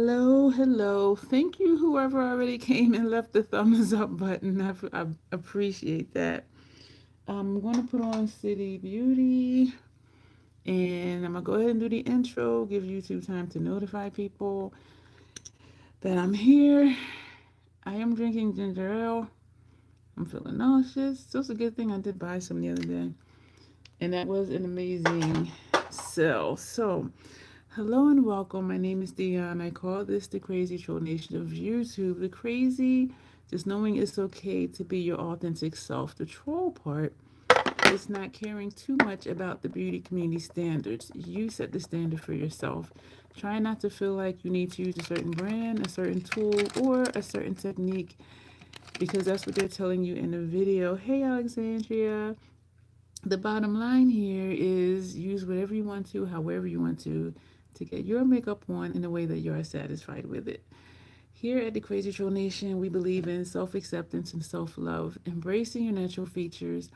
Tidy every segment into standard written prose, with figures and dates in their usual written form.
Hello. Thank you, whoever already came and left the thumbs up button. I appreciate that. I'm going to put on City Beauty and I'm going to go ahead and do the intro, give YouTube time to notify people that I'm here. I am drinking ginger ale. I'm feeling nauseous. So it's a good thing I did buy some the other day. And that was an amazing sell. So, hello and welcome. My name is Dion. I call this the crazy troll nation of YouTube. The crazy, just knowing it's okay to be your authentic self. The troll part is not caring too much about the beauty community standards. You set the standard for yourself. Try not to feel like you need to use a certain brand, a certain tool, or a certain technique because that's what they're telling you in the video. Hey, Alexandria. The bottom line here is use whatever you want to, however you want to get your makeup on in a way that you are satisfied with it. Here at the Crazy Troll Nation, we believe in self acceptance and self love, embracing your natural features,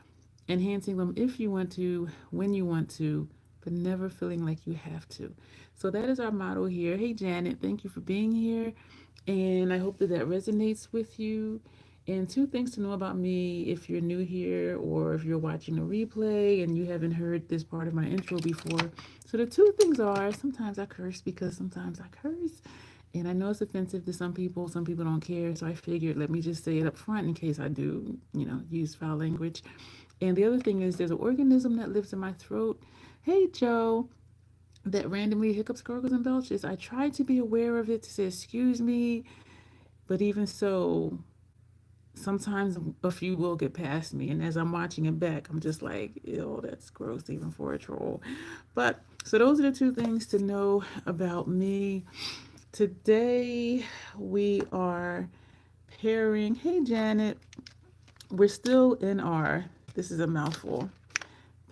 enhancing them if you want to, when you want to, but never feeling like you have to. So that is our motto here. Hey, Janet, thank you for being here. And I hope that that resonates with you. And two things to know about me if you're new here or if you're watching a replay and you haven't heard this part of my intro before. So the two things are sometimes I curse because sometimes I curse. And I know it's offensive to some people don't care. So I figured let me just say it up front in case I do, use foul language. And the other thing is there's an organism that lives in my throat. Hey, Joe, that randomly hiccups, gurgles, and belches. I try to be aware of it to say, excuse me, but even so, sometimes a few will get past me. And as I'm watching it back, I'm just like, ew, that's gross, even for a troll. But so those are the two things to know about me. Today, we are pairing. Hey, Janet, we're still in our, this is a mouthful,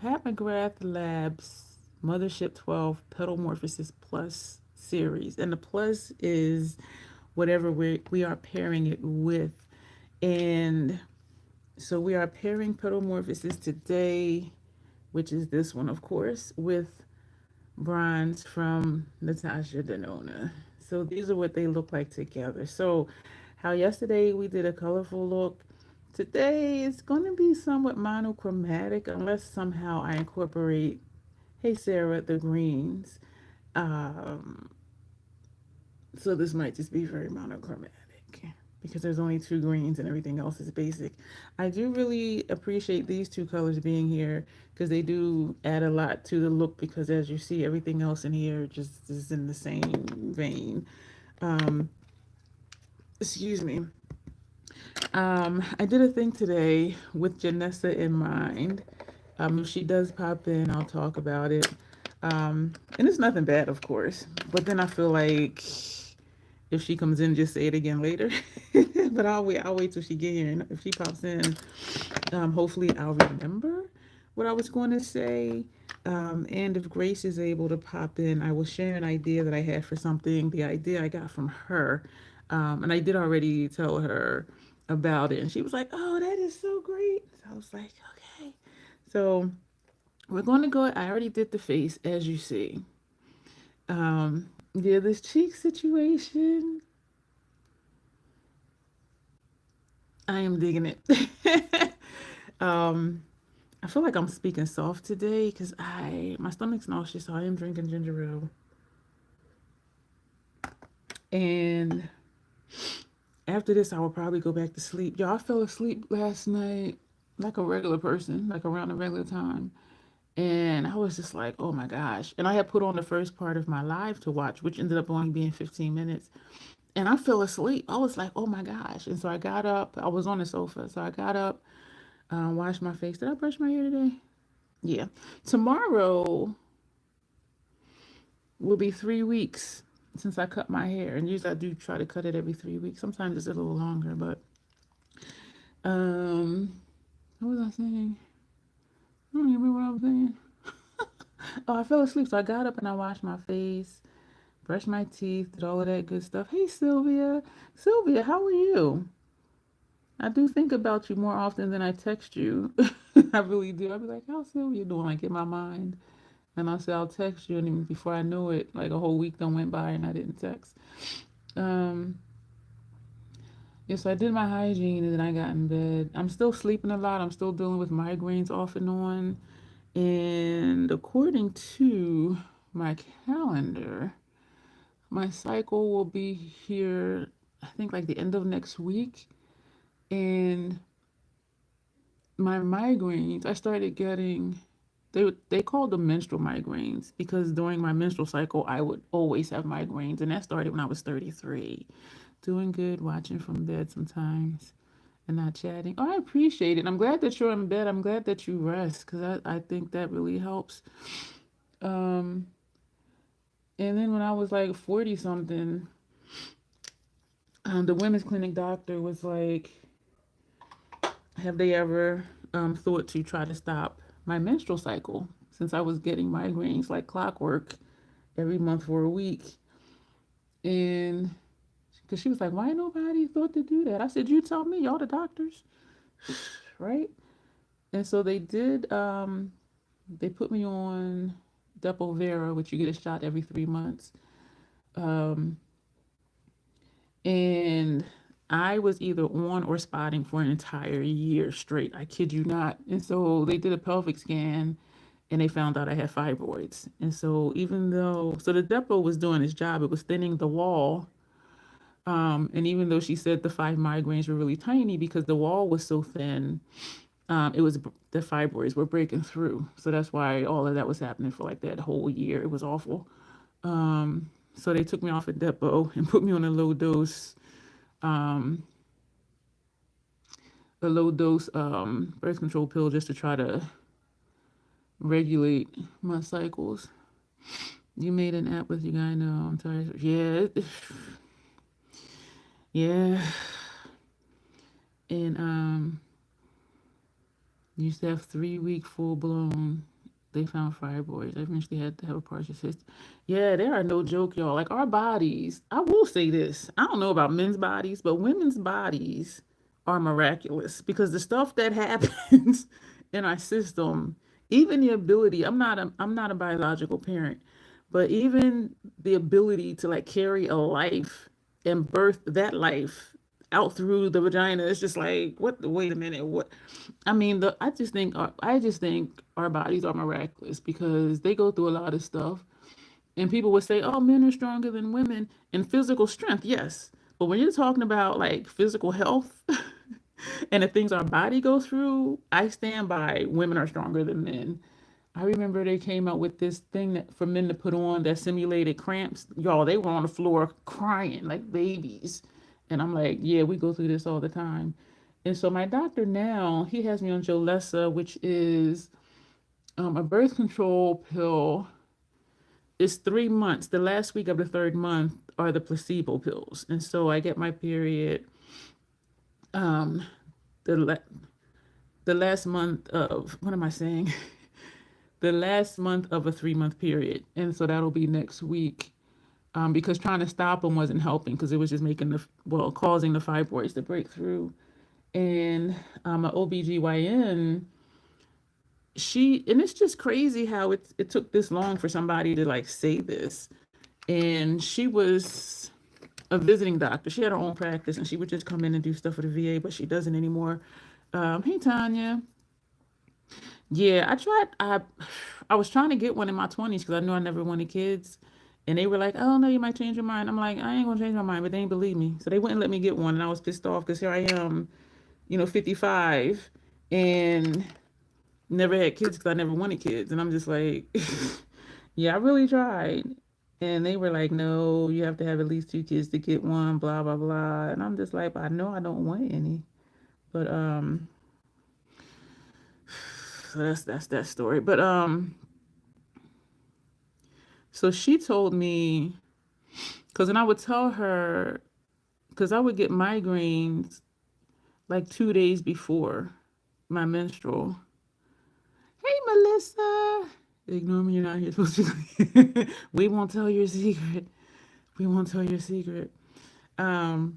Pat McGrath Labs Mothership 12 Petalmorphosis Plus series. And the plus is whatever we are pairing it with. And so we are pairing Petalmorphosis today, which is this one, of course, with bronze from Natasha Denona. So these are what they look like together. So how yesterday we did a colorful look, today it's going to be somewhat monochromatic unless somehow I incorporate, hey Sarah, the greens. Um, so this might just be very monochromatic because there's only two greens and everything else is basic. I do really appreciate these two colors being here because they do add a lot to the look because as you see everything else in here just is in the same vein. Um, excuse me. I did a thing today with Janessa in mind. If she does pop in, I'll talk about it. And it's nothing bad, of course. But then I feel like if she comes in, just say it again later. But I'll wait till she get here. And if she pops in, hopefully I'll remember what I was going to say. And if Grace is able to pop in, I will share an idea that I had for something. The idea I got from her, and I did already tell her about it, and she was like, "Oh, that is so great." So I was like, "Okay." So we're going to go. I already did the face, as you see. Yeah, this cheek situation, I am digging it. um, I feel like I'm speaking soft today because my stomach's nauseous, so I am drinking ginger ale. And after this, I will probably go back to sleep. Y'all, I fell asleep last night like a regular person, like around the regular time. And I was just like, oh my gosh. And I had put on the first part of my live to watch, which ended up only being 15 minutes. And I fell asleep. I was like, oh my gosh. And so I got up. I was on the sofa. So I got up, washed my face. Did I brush my hair today? Yeah. Tomorrow will be 3 weeks since I cut my hair. And usually I do try to cut it every 3 weeks. Sometimes it's a little longer, but um what was I saying? I don't even remember what I was saying. Oh, I fell asleep. So I got up and I washed my face, brushed my teeth, did all of that good stuff. Hey Sylvia. Sylvia, how are you? I do think about you more often than I text you. I really do. I'll be like, how's Sylvia doing? Like in my mind. And I said, I'll text you. And then before I knew it, like a whole week done went by and I didn't text. Um, yeah, so I did my hygiene and then I got in bed. I'm still sleeping a lot. I'm still dealing with migraines off and on. And according to my calendar, my cycle will be here, I think, like the end of next week. And my migraines, I started getting, they called them menstrual migraines because during my menstrual cycle, I would always have migraines. And that started when I was 33. Doing good, watching from bed sometimes and not chatting. Oh, I appreciate it. I'm glad that you're in bed. I'm glad that you rest because I think that really helps. Um, and then when I was like 40 something, the women's clinic doctor was like, have they ever thought to try to stop my menstrual cycle since I was getting migraines like clockwork every month for a week? And because she was like, why nobody thought to do that? I said, you tell me, y'all the doctors, right? And so they did, they put me on Depo-Vera, which you get a shot every 3 months. Um, and I was either on or spotting for an entire year straight. I kid you not. And so they did a pelvic scan and they found out I had fibroids. And so even though, so the Depo was doing its job, it was thinning the wall. And even though she said the 5 migraines were really tiny because the wall was so thin, it was the fibroids were breaking through. So that's why all of that was happening for like that whole year. It was awful. So they took me off a Depo and put me on um, a low dose birth control pill just to try to regulate my cycles. You made an app with your guy? No, I'm tired. Yeah, yeah. And you used to have 3 week full blown. They found fibroids. I eventually had to have a partial cyst. Yeah, they are no joke, y'all. Like our bodies, I will say this. I don't know about men's bodies, but women's bodies are miraculous because the stuff that happens in our system, even the ability, I'm not a biological parent, but even the ability to like carry a life and birth that life out through the vagina, it's just like, what, wait a minute, what? I mean, I just think our bodies are miraculous because they go through a lot of stuff. And people would say, "Oh, men are stronger than women in physical strength." Yes, but when you're talking about like physical health and the things our body goes through, I stand by women are stronger than men. I remember they came out with this thing that for men to put on that simulated cramps. Y'all, they were on the floor crying like babies. And I'm like, yeah, we go through this all the time. And so my doctor now, he has me on Jolessa, which is a birth control pill. It's 3 months. The last week of the third month are the placebo pills. And so I get my period um, the, the last month of, what am I saying? The last month of a 3 month period. And so that'll be next week. Because trying to stop them wasn't helping because it was just making causing the fibroids to break through. And an OBGYN, and it's just crazy how it took this long for somebody to like say this. And she was a visiting doctor. She had her own practice and she would just come in and do stuff for the VA, but she doesn't anymore. Hey, Tanya. Yeah, I was trying to get one in my 20s because I knew I never wanted kids. And they were like, oh, no, you might change your mind. I'm like, I ain't going to change my mind, but they ain't believe me. So they wouldn't let me get one. And I was pissed off because here I am, 55 and never had kids because I never wanted kids. And I'm just like, yeah, I really tried. And they were like, no, you have to have at least 2 kids to get one, blah, blah, blah. And I'm just like, I know I don't want any. But so that's that story. But so she told me, because then I would tell her, because I would get migraines like 2 days before my menstrual. Hey, Melissa. Ignore me, you're not here supposed to. We won't tell your secret. We won't tell your secret. Um,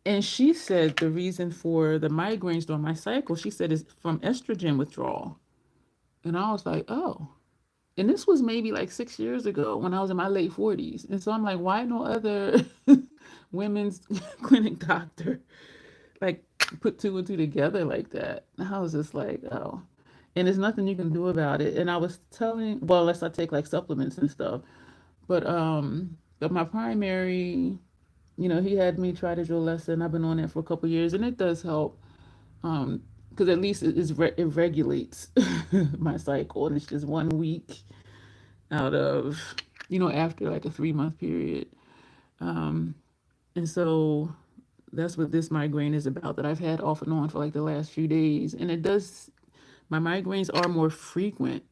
and she said the reason for the migraines during my cycle, she said, is from estrogen withdrawal. And I was like, oh. And this was maybe like 6 years ago when I was in my late 40s. And so I'm like, why no other women's clinic doctor like put two and two together like that? I was just like, oh. And there's nothing you can do about it. And I was telling, well, unless I take like supplements and stuff. But my primary, he had me try to do a lesson. I've been on it for a couple of years, and it does help. Because at least it regulates my cycle, and it's just 1 week out of, after like a 3 month period. Um, and so that's what this migraine is about that I've had off and on for like the last few days. And my migraines are more frequent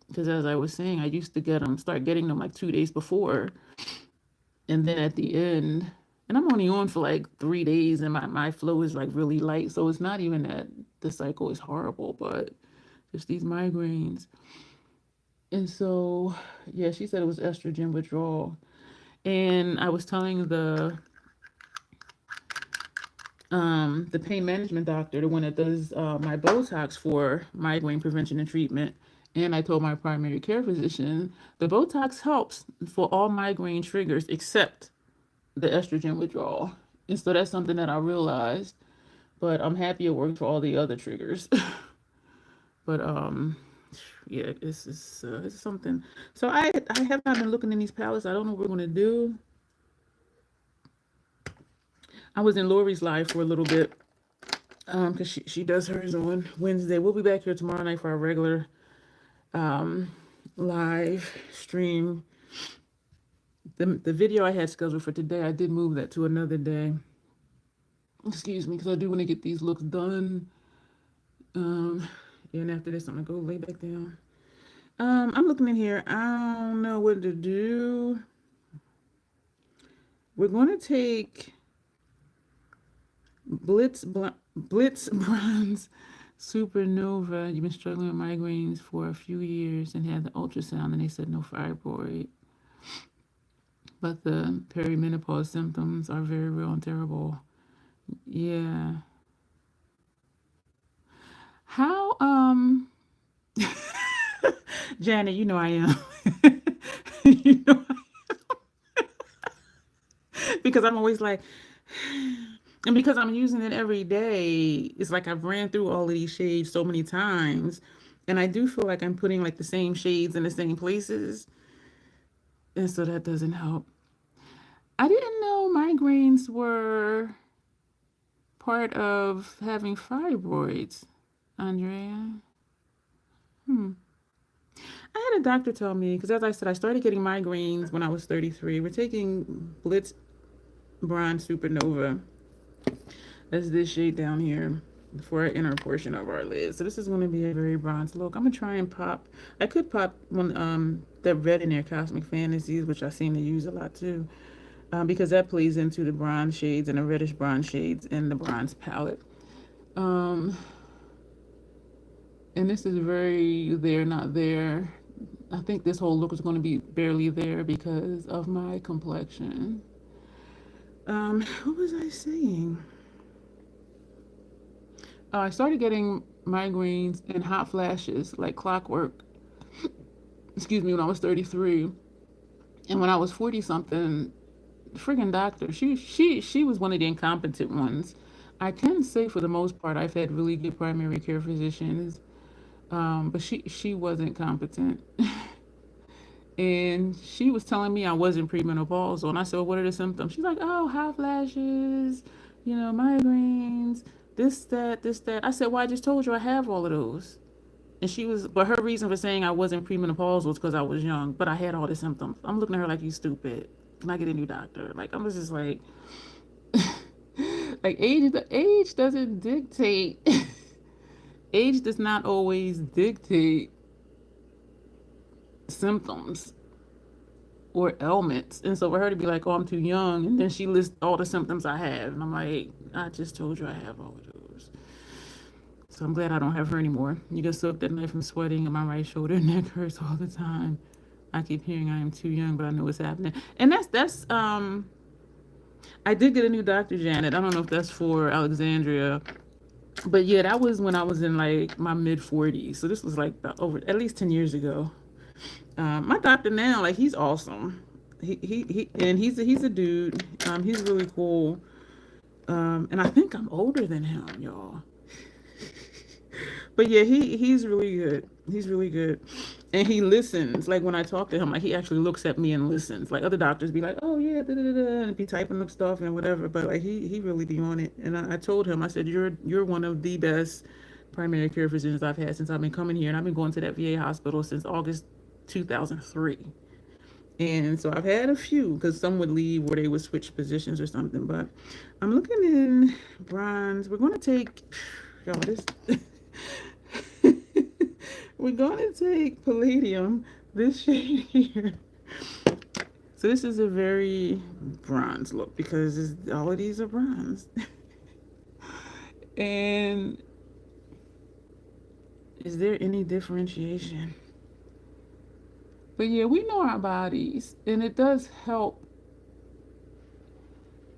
because as I was saying, I used to start getting them like 2 days before. And then at the end, and I'm only on for like 3 days and my flow is like really light. So it's not even that the cycle is horrible, but just these migraines. And so, yeah, she said it was estrogen withdrawal. And I was telling the pain management doctor, the one that does my Botox for migraine prevention and treatment. And I told my primary care physician the Botox helps for all migraine triggers except the estrogen withdrawal. And so that's something that I realized. But I'm happy it worked for all the other triggers. But yeah, it's something. So I have not been looking in these palettes. I don't know what we're gonna do. I was in Lori's live for a little bit. Because she does hers on Wednesday. We'll be back here tomorrow night for our regular live stream. The video I had scheduled for today, I did move that to another day. Excuse me, because I do want to get these looks done. And after this, I'm gonna go lay back down. I'm looking in here. I don't know what to do. We're gonna take Blitz Bronze Supernova. You've been struggling with migraines for a few years and had the ultrasound, and they said no fibroid. But the perimenopause symptoms are very real and terrible. Yeah. How, Janet, you know I am. You know I am. Because I'm always like, and because I'm using it every day, it's like I've ran through all of these shades so many times. And I do feel like I'm putting like the same shades in the same places. And so that doesn't help. I didn't know migraines were part of having fibroids, Andrea. I had a doctor tell me, because as I said, I started getting migraines when I was 33. We're taking Blitz Bronze Supernova. That's this shade down here for our inner portion of our lid. So this is going to be a very bronze look. I'm going to try and pop. I could pop one that red in there, Cosmic Fantasies, which I seem to use a lot too. Because that plays into the bronze shades and the reddish bronze shades in the bronze palette. And this is very there, not there. I think this whole look is going to be barely there because of my complexion. What was I saying? I started getting migraines and hot flashes like clockwork. Excuse me, when I was 33. And when I was 40 something, friggin' doctor, she was one of the incompetent ones. I can say for the most part I've had really good primary care physicians, but she wasn't competent. And she was telling me I wasn't premenopausal, and I said, well, what are the symptoms? She's like, oh, hot flashes, migraines, this, that. I said, well, I just told you I have all of those. And but her reason for saying I wasn't premenopausal was because I was young, but I had all the symptoms. I'm looking at her like, you stupid. Can I get a new doctor? Like, I was just like, like age doesn't dictate. Age does not always dictate symptoms or ailments. And so for her to be like, oh, I'm too young, and then she lists all the symptoms I have, and I'm like, I just told you I have all of those. So I'm glad I don't have her anymore. You can soak that knife from sweating, and my right shoulder and neck hurts all the time. I keep hearing I am too young, but I know what's happening. And that's I did get a new doctor, Janet. I don't know if that's for Alexandria, But yeah, that was when I was in like my mid 40s. So this was like over at least 10 years ago. My doctor now, like he's awesome. And he's a dude. He's really cool. And I think I'm older than him, y'all. But yeah, he's really good. He's really good. And he listens. Like when I talk to him, like he actually looks at me and listens. Like other doctors be like, "Oh yeah, da da da," da," and be typing up stuff and whatever. But like he really be on it. And I told him, I said, "You're one of the best primary care physicians I've had since I've been coming here, and I've been going to that VA hospital since August 2003." And so I've had a few because some would leave or they would switch positions or something. But I'm looking in bronze. We're going to take, y'all, this. We're going to take palladium, this shade here. So this is a very bronze look because all of these are bronze. And is there any differentiation? But yeah, we know our bodies, and it does help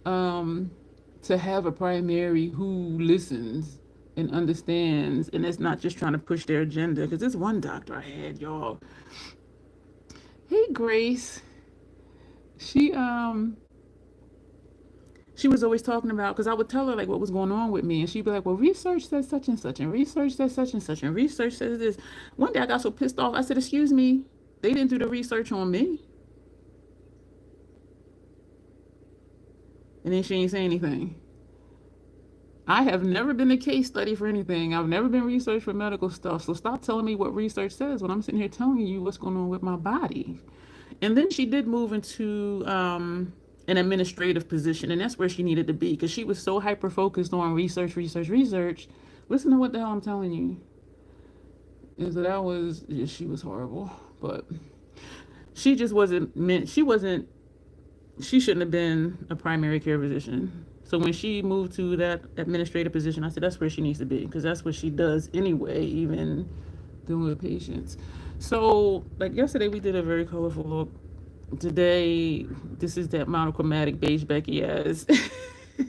um, to have a primary who listens and understands, and it's not just trying to push their agenda. Because this one doctor I had, y'all. Hey, Grace. She she was always talking about, because I would tell her like what was going on with me, and she'd be like, "Well, research says such and such, and research says such and such, and research says this." One day I got so pissed off. I said, "Excuse me, they didn't do the research on me." And then she ain't say anything. I have never been a case study for anything. I've never been researched for medical stuff. So stop telling me what research says when I'm sitting here telling you what's going on with my body. And then she did move into an administrative position, and that's where she needed to be because she was so hyper focused on research, research, research. Listen to what the hell I'm telling you. Is that was yeah, she was horrible, but she just wasn't meant. She wasn't. She shouldn't have been a primary care physician. So when she moved to that administrative position, I said that's where she needs to be because that's what she does anyway, even dealing with patients. So like yesterday, we did a very colorful look. Today, this is that monochromatic beige Becky as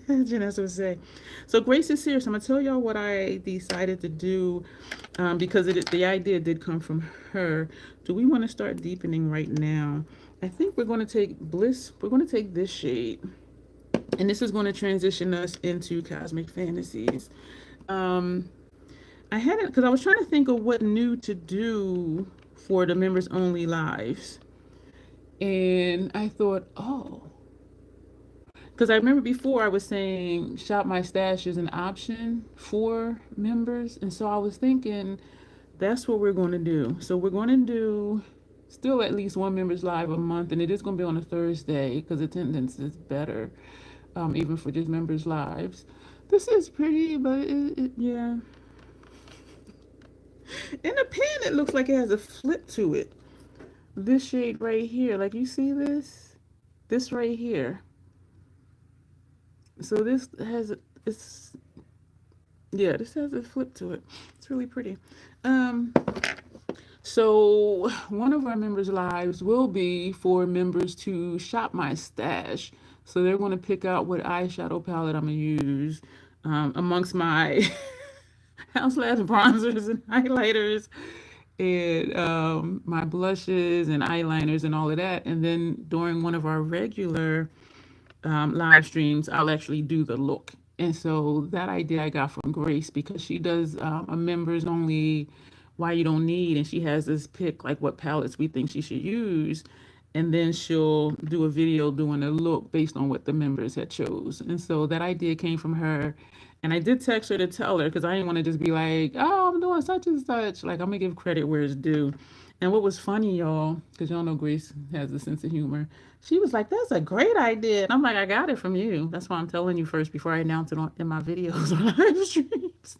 Janessa would say. So Grace is serious. I'm gonna tell y'all what I decided to do because the idea did come from her. Do we want to start deepening right now? I think we're going to take Bliss. We're going to take this shade, and this is going to transition us into Cosmic Fantasies. Um, I had it because I was trying to think of what new to do for the members only lives. And I thought, oh, because I remember before I was saying shop my stash is an option for members. And so I was thinking that's what we're going to do. So we're going to do still at least one members live a month. And it is going to be on a Thursday because attendance is better, even for just members lives. This is pretty, but yeah. In the pen, it looks like it has a flip to it. This shade right here, like you see this? This right here. So this has it's yeah, this has a flip to it. It's really pretty. Um, so one of our members' lives will be for members to shop my stash. So they're going to pick out what eyeshadow palette I'm gonna use amongst my House Labs bronzers and highlighters and my blushes and eyeliners and all of that. And then during one of our regular live streams, I'll actually do the look. And so that idea I got from Grace because she does a members only why you don't need, and she has this pick like what palettes we think she should use, and then she'll do a video doing a look based on what the members had chose. And so that idea came from her. And I did text her to tell her because I didn't want to just be like, oh, I'm doing such and such. Like, I'm going to give credit where it's due. And what was funny, y'all, because y'all know Grace has a sense of humor, she was like, that's a great idea. And I'm like, I got it from you. That's why I'm telling you first before I announce it in my videos on live streams.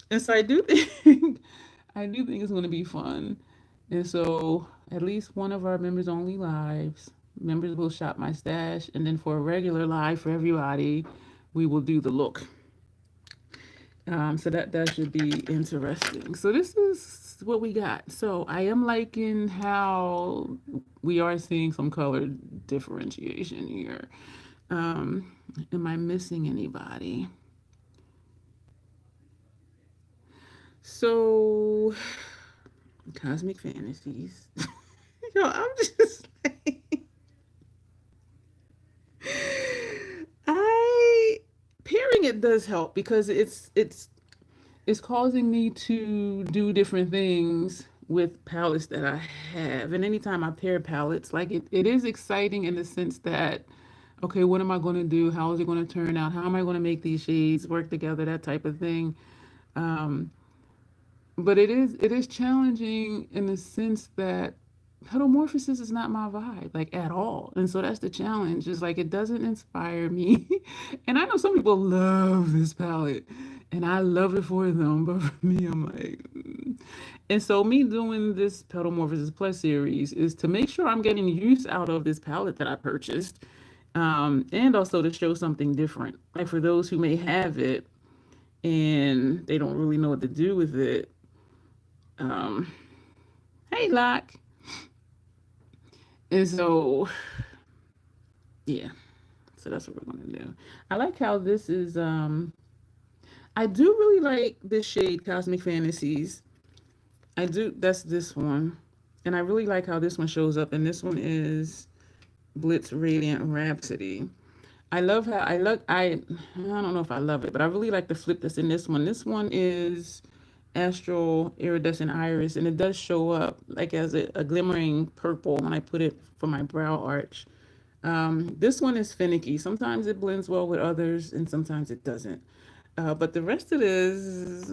And so I do think it's going to be fun. And so at least one of our members only lives, members will shop my stash. And then for a regular live for everybody, we will do the look. So that should be interesting. So this is what we got. So I am liking how we are seeing some color differentiation here. Am I missing anybody? So, Cosmic Fantasies. Yo, I'm just like, I pairing it does help because it's causing me to do different things with palettes that I have. And anytime I pair palettes, like it is exciting in the sense that, okay, what am I going to do? How is it going to turn out? How am I going to make these shades work together? That type of thing. Um, but it is challenging in the sense that pedomorphosis is not my vibe like at all, and so that's the challenge. Is like it doesn't inspire me. And I know some people love this palette and I love it for them, but for me I'm like and so me doing this pedomorphosis plus series is to make sure I'm getting use out of this palette that I purchased, and also to show something different, like for those who may have it and they don't really know what to do with it. um Hey, Lock. And so, yeah. So that's what we're gonna do. I like how this is. I do really like this shade, Cosmic Fantasies. I do. That's this one, and I really like how this one shows up. And this one is Blitz Radiant Rhapsody. I love how I look. I don't know if I love it, but I really like the flip that's in this one. This one is Astral Iridescent Iris, and it does show up like as a glimmering purple when I put it for my brow arch. This one is finicky. Sometimes it blends well with others, and sometimes it doesn't. But the rest of this,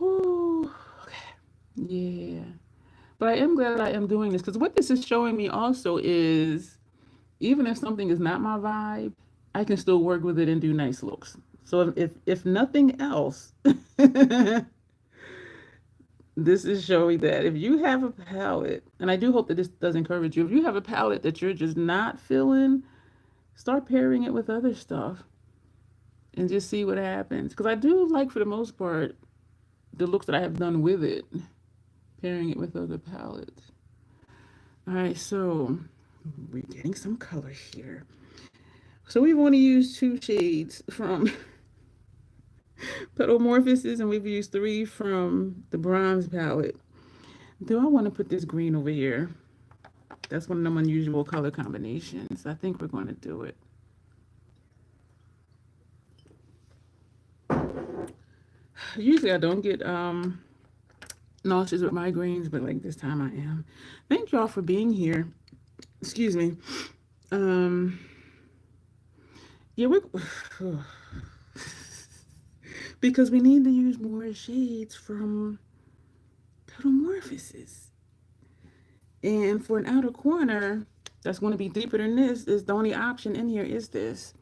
ooh, okay, yeah. But I am glad I am doing this because what this is showing me also is even if something is not my vibe, I can still work with it and do nice looks. So if nothing else, this is showing that if you have a palette, and I do hope that this does encourage you, if you have a palette that you're just not feeling, start pairing it with other stuff and just see what happens. Because I do like, for the most part, the looks that I have done with it, pairing it with other palettes. All right, so we're getting some color here. So we've only used 2 shades from Petalmorphosis, and we've used 3 from the bronze palette. Do I want to put this green over here? That's one of them unusual color combinations. I think we're going to do it. Usually I don't get nauseous with migraines, but like this time I am. Thank y'all for being here. Excuse me. Um, yeah, we because we need to use more shades from Petalmorphosis. And for an outer corner that's going to be deeper than this, is the only option in here is this.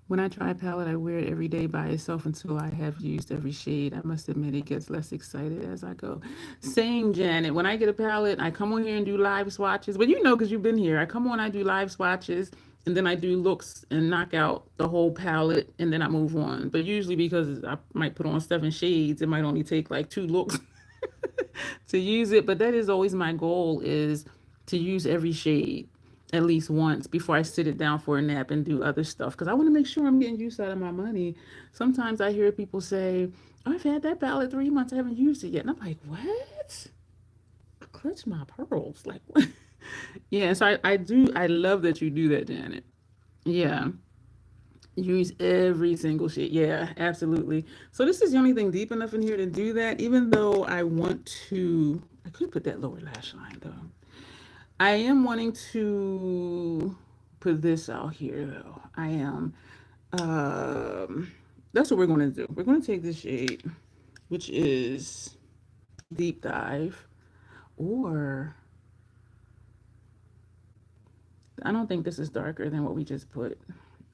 When I try a palette, I wear it every day by itself until I have used every shade. I must admit it gets less excited as I go. Same, Janet. When I get a palette, I come on here and do live swatches. But you know, because you've been here, I come on, I do live swatches, and then I do looks and knock out the whole palette, and then I move on. But usually because I might put on 7 shades, it might only take like 2 looks to use it. But that is always my goal, is to use every shade at least once before I sit it down for a nap and do other stuff, because I want to make sure I'm getting use out of my money. Sometimes I hear people say, oh, I've had that palette 3 months, I haven't used it yet. And I'm like, what? Clutch my pearls. Like, what? Yeah, so I love that you do that, Janet. Yeah. Use every single shade. Yeah, absolutely. So this is the only thing deep enough in here to do that, even though I want to, I could put that lower lash line though. I am wanting to put this out here though. I am. That's what we're going to do. We're going to take this shade, which is Deep Dive, or I don't think this is darker than what we just put.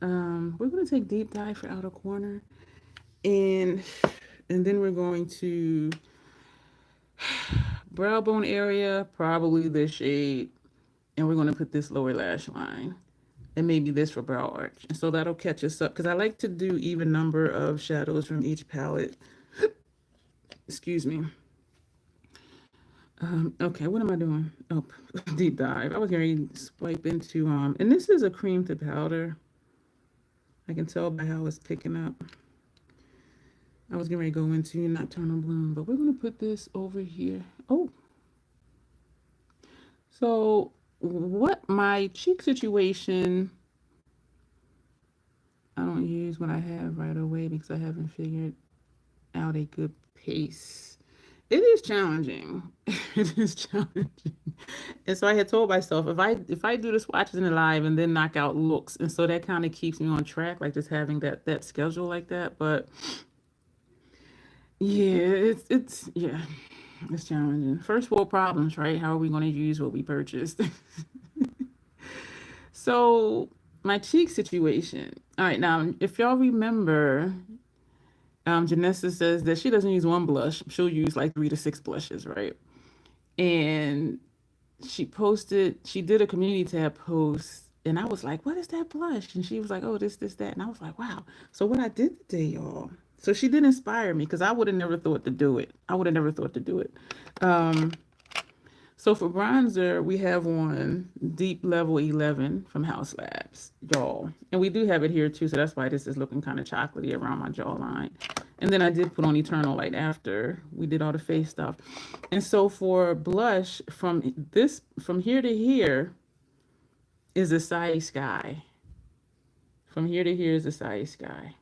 We're going to take Deep Dive for outer corner, and then we're going to brow bone area, probably this shade, and we're going to put this lower lash line, and maybe this for brow arch. And so that'll catch us up, because I like to do even number of shadows from each palette. Excuse me. Okay, what am I doing? Oh, deep dive. I was going to swipe into, and this is a cream to powder. I can tell by how it's picking up. I was getting ready to go into Nocturnal Bloom, but we're going to put this over here. Oh, so what my cheek situation, I don't use what I have right away because I haven't figured out a good pace. It is challenging. It is challenging. And so I had told myself if I do the swatches in the live and then knock out looks, and so that kind of keeps me on track, like just having that schedule like that. But yeah, it's challenging. First world problems, right? How are we going to use what we purchased? So my cheek situation. All right, now if y'all remember, Janessa says that she doesn't use one blush; she'll use like 3 to 6 blushes, right? And she did a community tab post, and I was like, what is that blush? And she was like, oh, this, that. And I was like, wow. So what I did today, y'all. So she did inspire me because I would have never thought to do it. I would have never thought to do it. Um, so for bronzer, we have one Deep Level 11 from House Labs, y'all. And we do have it here too, so that's why this is looking kind of chocolatey around my jawline. And then I did put on Eternal Light after we did all the face stuff. And so for blush, from here to here is a Acai Sky. From here to here is a Acai Sky.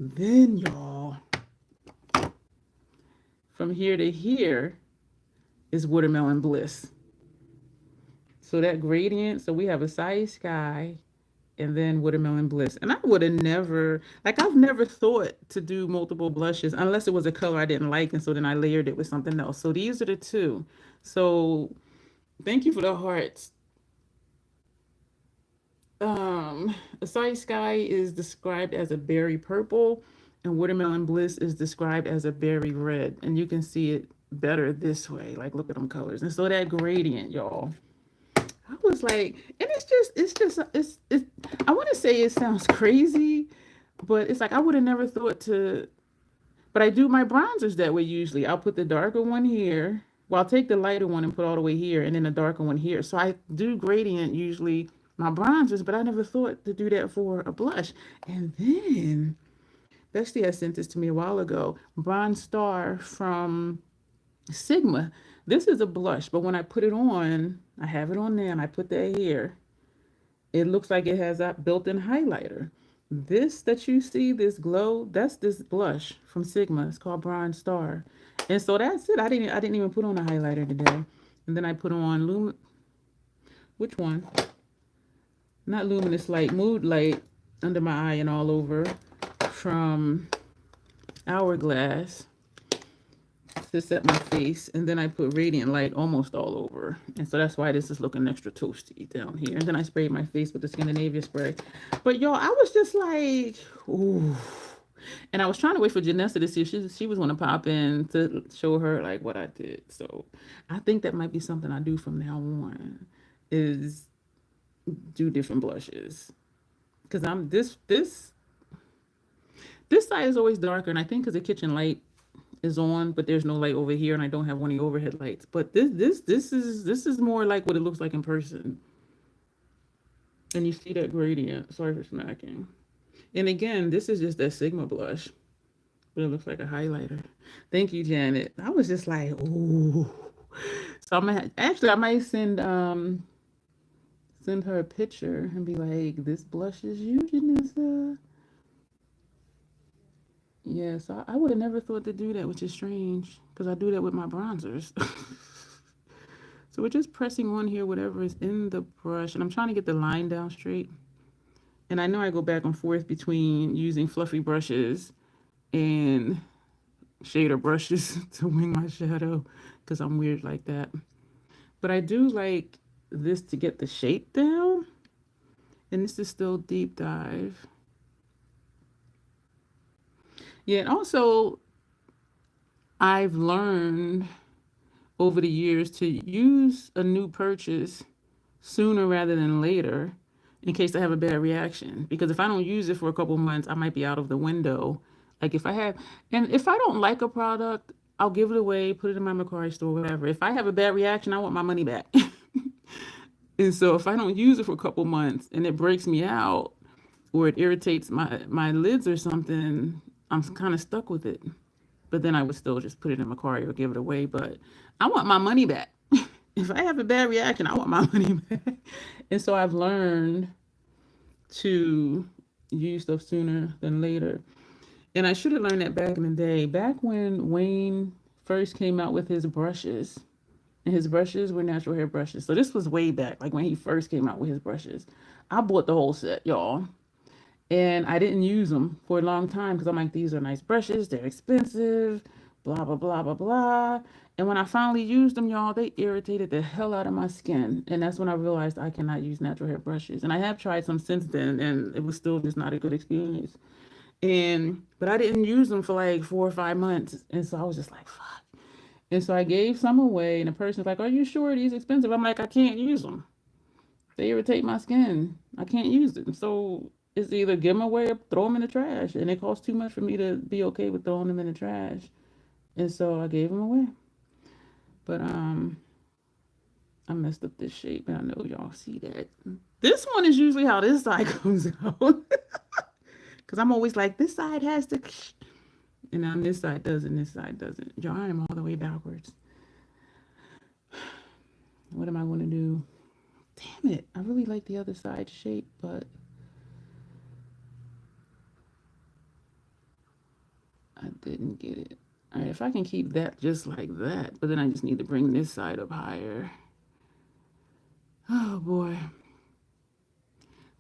Then, y'all, from here to here is Watermelon Bliss. So that gradient, so we have a Acai Sky and then Watermelon Bliss. And I would have never, like, I've never thought to do multiple blushes unless it was a color I didn't like. And so then I layered it with something else. So these are the two. So thank you for the hearts. Acai Sky is described as a berry purple, and Watermelon Bliss is described as a berry red. And you can see it better this way. Like, look at them colors. And so that gradient, y'all. I was like, and it's I want to say it sounds crazy, but it's like I would have never thought to, but I do my bronzers that way usually. I'll put the darker one here. Well, I'll take the lighter one and put all the way here, and then the darker one here. So I do gradient usually my bronzers, but I never thought to do that for a blush. And then Bestie had sent this to me a while ago. Bronze Star from Sigma. This is a blush, but when I put it on, I have it on there and I put that here. It looks like it has that built-in highlighter. This that you see, this glow, that's this blush from Sigma. It's called Bronze Star. And so that's it. I didn't even put on a highlighter today. And then I put on which one? Not Luminous Light, Mood Light under my eye and all over from Hourglass to set my face, and then I put Radiant Light almost all over, and so that's why this is looking extra toasty down here. And then I sprayed my face with the Scandinavia spray. But y'all, I was just like, ooh. And I was trying to wait for Janessa to see if she was going to pop in to show her like what I did. So I think that might be something I do from now on, is do different blushes, because I'm this side is always darker, and I think because the kitchen light is on, but there's no light over here, and I don't have one of the overhead lights. But this is more like what it looks like in person. And you see that gradient. Sorry for smacking. And again, this is just that Sigma blush, but it looks like a highlighter. Thank you, Janet. I was just like, ooh. So I might send her a picture and be like, this blush is you, Janessa. Yeah, so I would have never thought to do that, which is strange because I do that with my bronzers. So we're just pressing on here whatever is in the brush, and I'm trying to get the line down straight. And I know I go back and forth between using fluffy brushes and shader brushes to wing my shadow because I'm weird like that. But I do like this to get the shape down, and this is still Deep Dive. Yeah, and also I've learned over the years to use a new purchase sooner rather than later in case I have a bad reaction. Because if I don't use it for a couple months, I might be out of the window. Like if I don't like a product, I'll give it away, put it in my Macquarie store, whatever. If I have a bad reaction, I want my money back. And so if I don't use it for a couple months and it breaks me out or it irritates my lids or something, I'm kind of stuck with it. But then I would still just put it in Macquarie or give it away. But I want my money back. If I have a bad reaction, I want my money back. And so I've learned to use stuff sooner than later. And I should have learned that back in the day, back when Wayne first came out with his brushes. And his brushes were natural hair brushes. So this was way back, like when he first came out with his brushes. I bought the whole set, y'all. And I didn't use them for a long time because I'm like, these are nice brushes. They're expensive, blah, blah, blah, blah, blah. And when I finally used them, y'all, they irritated the hell out of my skin. And that's when I realized I cannot use natural hair brushes. And I have tried some since then, and it was still just not a good experience. But I didn't use them for like 4 or 5 months. And so I was just like, fuck. And so I gave some away, and the person's like, are you sure these are expensive? I'm like, I can't use them. They irritate my skin. I can't use them. So it's either give them away or throw them in the trash. And it costs too much for me to be okay with throwing them in the trash. And so I gave them away. But I messed up this shape, and I know y'all see that. This one is usually how this side comes out. Because I'm always like, this side has to... And on this side does, and this side doesn't. Y'all, I am all the way backwards. What am I going to do? Damn it. I really like the other side shape, but I didn't get it. All right, if I can keep that just like that, but then I just need to bring this side up higher. Oh, boy.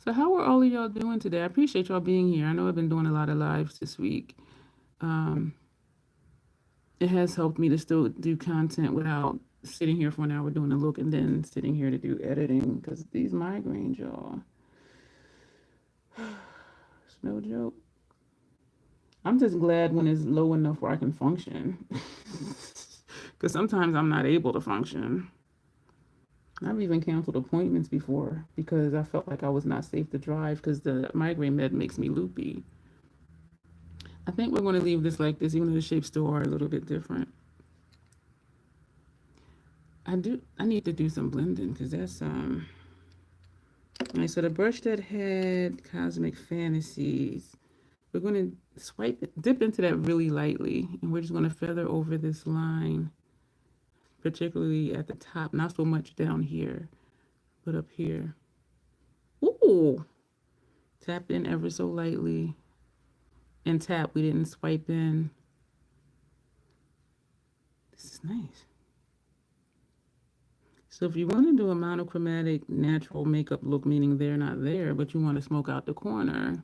So how are all of y'all doing today? I appreciate y'all being here. I know I've been doing a lot of lives this week. It has helped me to still do content without sitting here for an hour doing a look and then sitting here to do editing, because these migraines, y'all, it's no joke. I'm just glad when it's low enough where I can function, because sometimes I'm not able to function. I've even canceled appointments before because I felt like I was not safe to drive because the migraine med makes me loopy. I think we're going to leave this like this, even though the shapes still are a little bit different. I need to do some blending because that's all right, so the brush that had Cosmic Fantasies, we're going to dip into that really lightly, and we're just going to feather over this line, particularly at the top, not so much down here, but up here. Ooh, tap in ever so lightly. And tap, we didn't swipe in. This is nice. So if you want to do a monochromatic natural makeup look, meaning they're not there, but you want to smoke out the corner,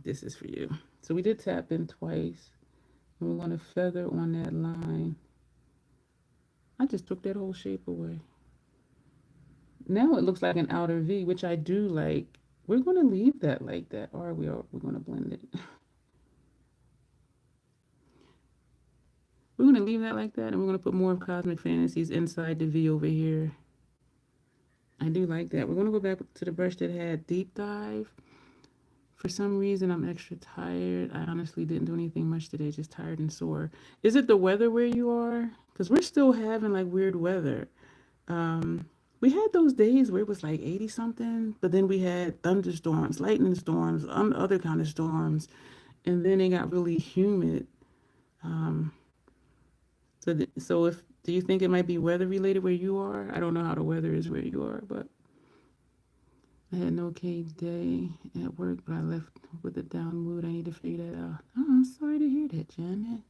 this is for you. So we did tap in twice. And we're going to feather on that line. I just took that whole shape away. Now it looks like an outer V, which I do like. We're going to leave that like that, or we're going to blend it. We're going to leave that like that, and we're going to put more of Cosmic Fantasies inside the V over here. I do like that. We're going to go back to the brush that had Deep Dive. For some reason, I'm extra tired. I honestly didn't do anything much today, just tired and sore. Is it the weather where you are? Because we're still having like weird weather. We had those days where it was like 80 something, but then we had thunderstorms, lightning storms, other kind of storms, and then it got really humid. So do you think it might be weather related where you are? I don't know how the weather is where you are, but I had an okay day at work, but I left with a down mood. I need to figure that out. Oh, I'm sorry to hear that, Janet.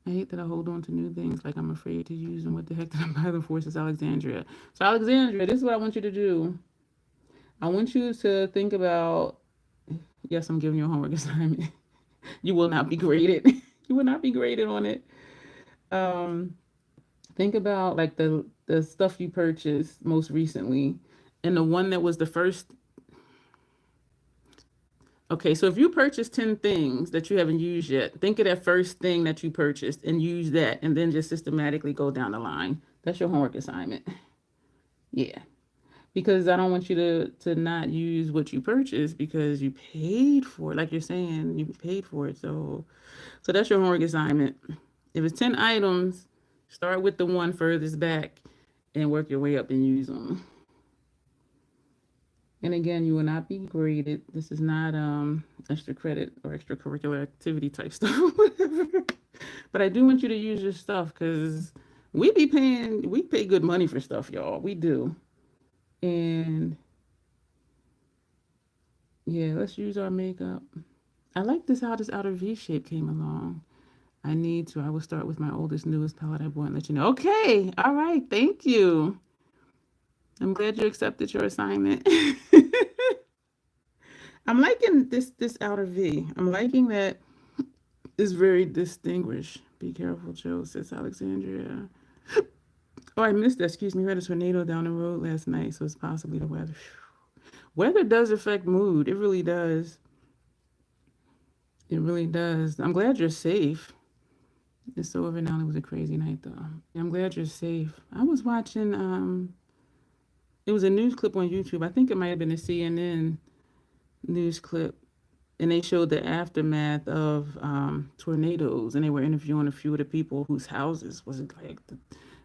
I hate that I hold on to new things like I'm afraid to use them. What the heck did I buy them for? Says Alexandria. So Alexandria, this is what I want you to do. I want you to think about, yes, I'm giving you a homework assignment. You will not be graded. You will not be graded on it. Think about like the stuff you purchased most recently, and the one that was the first. Okay, so if you purchased 10 things that you haven't used yet, think of that first thing that you purchased and use that, and then just systematically go down the line. That's your homework assignment. Yeah, because I don't want you to not use what you purchased because you paid for it. Like you're saying, you paid for it. So that's your homework assignment. If it's 10 items, start with the one furthest back and work your way up and use them. And again, you will not be graded. This is not extra credit or extracurricular activity type stuff or whatever. But I do want you to use your stuff because we pay good money for stuff, y'all. We do. And yeah, let's use our makeup. I like this how this outer V shape came along. I will start with my oldest, newest palette I bought and let you know. Okay, all right, thank you. I'm glad you accepted your assignment. I'm liking this outer V. I'm liking that it's very distinguished. Be careful, Joe, says Alexandria. Oh, I missed that. Excuse me. We had a tornado down the road last night, so it's possibly the weather. Weather does affect mood. It really does. It really does. I'm glad you're safe. It's over now. It was a crazy night, though. I'm glad you're safe. I was watching, it was a news clip on YouTube. I think it might have been a CNN news clip. And they showed the aftermath of tornadoes. And they were interviewing a few of the people whose houses was like,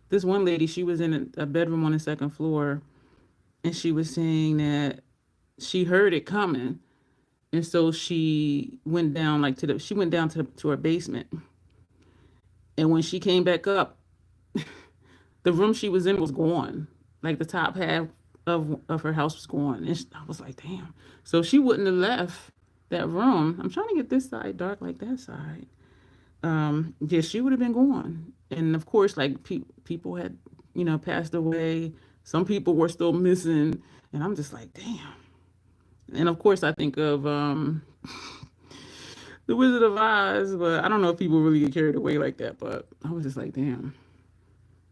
this one lady, she was in a bedroom on the second floor. And she was saying that she heard it coming. And so she went down to her basement. And when she came back up, the room she was in was gone. Like the top half of her house was gone. And I was like, damn. So she wouldn't have left that room. I'm trying to get this side dark like that side. Yeah, she would have been gone. And of course, like people had, passed away. Some people were still missing. And I'm just like, damn. And of course, I think of The Wizard of Oz, but I don't know if people really get carried away like that. But I was just like, damn.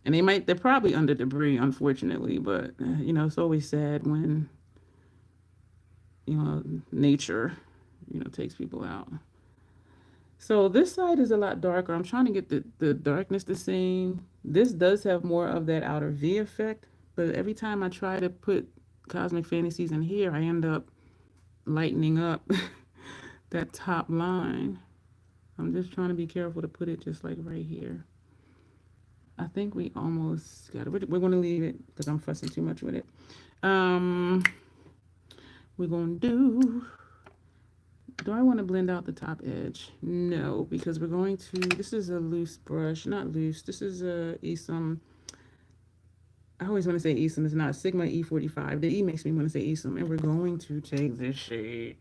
And they're probably under debris, unfortunately. But, it's always sad when, nature, takes people out. So this side is a lot darker. I'm trying to get the darkness the same. This does have more of that outer V effect. But every time I try to put Cosmic Fantasies in here, I end up lightening up that top line. I'm just trying to be careful to put it just like right here. I think we almost got it. We're going to leave it because I'm fussing too much with it. We're going to do I want to blend out the top edge? No, because we're going to, this is a loose brush, not loose. This is a Esom. I always want to say Esom. It's not Sigma E45. The E makes me want to say Esom. And we're going to take this shade.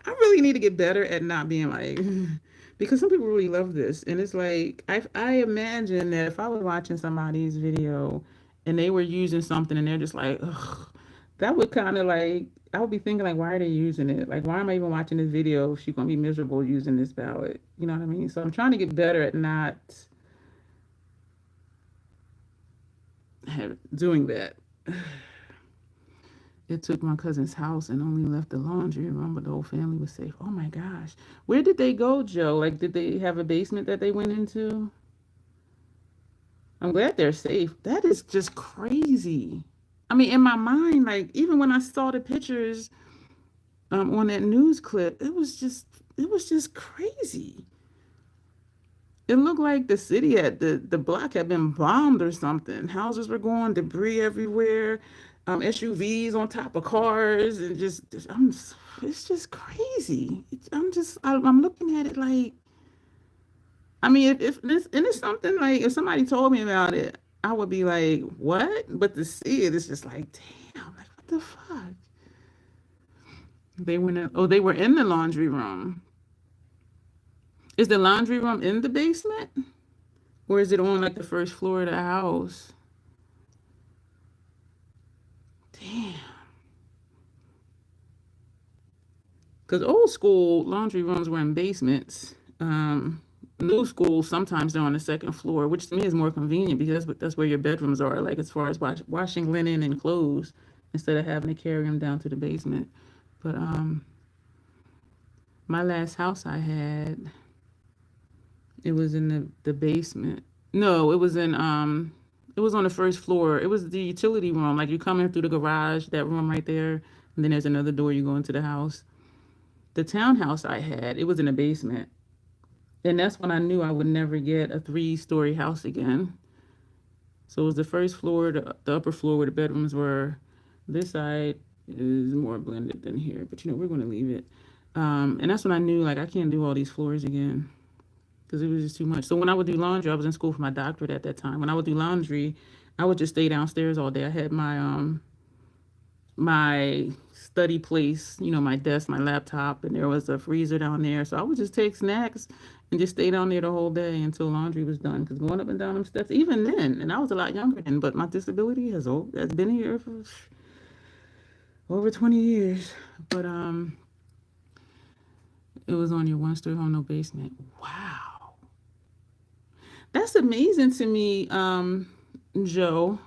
I really need to get better at not being like, because some people really love this. And it's like, I imagine that if I was watching somebody's video and they were using something and they're just like, ugh, that would kind of like, I would be thinking like, why are they using it? Like, why am I even watching this video if she's going to be miserable using this palette? You know what I mean? So I'm trying to get better at not doing that. It took my cousin's house and only left the laundry room, but the whole family was safe. Oh my gosh. Where did they go, Joe? Like, did they have a basement that they went into? I'm glad they're safe. That is just crazy. I mean, in my mind, like, even when I saw the pictures on that news clip, it was just crazy. It looked like the city the block had been bombed or something. Houses were going, debris everywhere. SUVs on top of cars, and it's just crazy. I'm looking at it like, I mean, if this, and it's something like, if somebody told me about it, I would be like, what? But to see it, it's just like, damn, like, what the fuck? They were in the laundry room. Is the laundry room in the basement? Or is it on like the first floor of the house? Damn. Because old school laundry rooms were in basements. New school, sometimes they're on the second floor, which to me is more convenient because that's where your bedrooms are, like as far as washing linen and clothes, instead of having to carry them down to the basement. But my last house I had, it was in the basement. No, it was it was on the first floor. It was the utility room. Like you come in through the garage, that room right there, and then there's another door you go into the house. The townhouse I had, it was in the basement. And that's when I knew I would never get a 3-story house again. So it was the first floor, the upper floor where the bedrooms were. This side is more blended than here, but we're going to leave it. And that's when I knew, like, I can't do all these floors again because it was just too much. So when I would do laundry, I was in school for my doctorate at that time. When I would do laundry, I would just stay downstairs all day. I had my study place, my desk, my laptop, and there was a freezer down there. So I would just take snacks and just stay down there the whole day until laundry was done. Because going up and down them steps, even then, and I was a lot younger then, but my disability has been here for over 20 years. But it was on your 1-story home, no basement. Wow, that's amazing to me, Joe.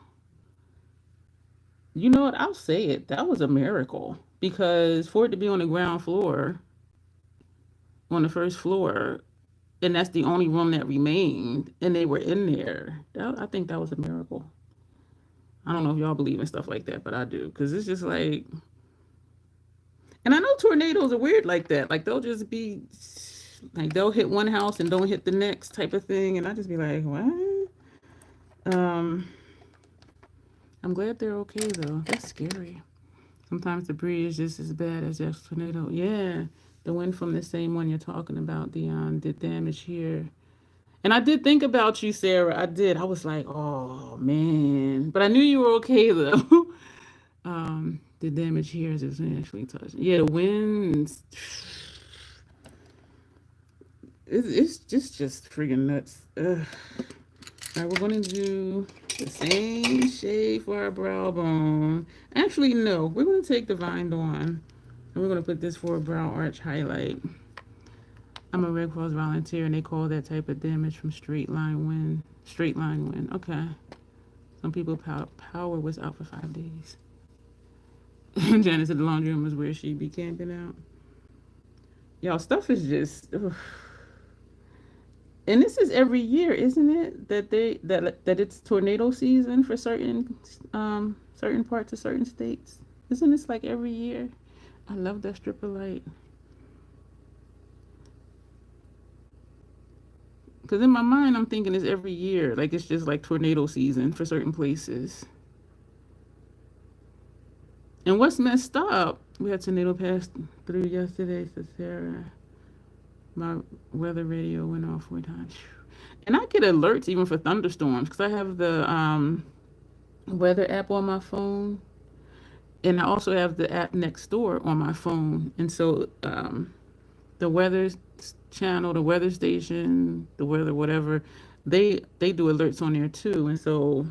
You know what? I'll say it. That was a miracle because for it to be on the ground floor, on the first floor, and that's the only room that remained, and they were in there. I think that was a miracle. I don't know if y'all believe in stuff like that, but I do because it's just like, and I know tornadoes are weird like that. Like they'll just be like they'll hit one house and don't hit the next type of thing, and I just be like, what? I'm glad they're okay though. That's scary. Sometimes debris is just as bad as that tornado. Yeah, the wind from the same one you're talking about, Dion, did damage here. And I did think about you, Sarah. I did. I was like, oh man. But I knew you were okay though. The damage here is actually touching. Yeah, the winds. It's just freaking nuts. Ugh. All right, we're gonna do the same shade for our brow bone. Actually, no, we're gonna take the Vine Dawn and we're gonna put this for a brow arch highlight. I'm a Red Cross volunteer, and they call that type of damage from straight line wind. Straight line wind. Okay. Some people power was out for 5 days. Janice said the laundry room is where she be camping out. Y'all, stuff is just. Ugh. And this is every year, isn't it? That it's tornado season for certain parts of certain states. Isn't this like every year? I love that strip of light. Because in my mind, I'm thinking it's every year. Like it's just like tornado season for certain places. And what's messed up, we had tornado pass through yesterday, said Sarah. My weather radio went off 4 times. And I get alerts even for thunderstorms because I have the weather app on my phone. And I also have the app next door on my phone. And so the weather channel, the weather station, the weather, whatever, they do alerts on there too. And so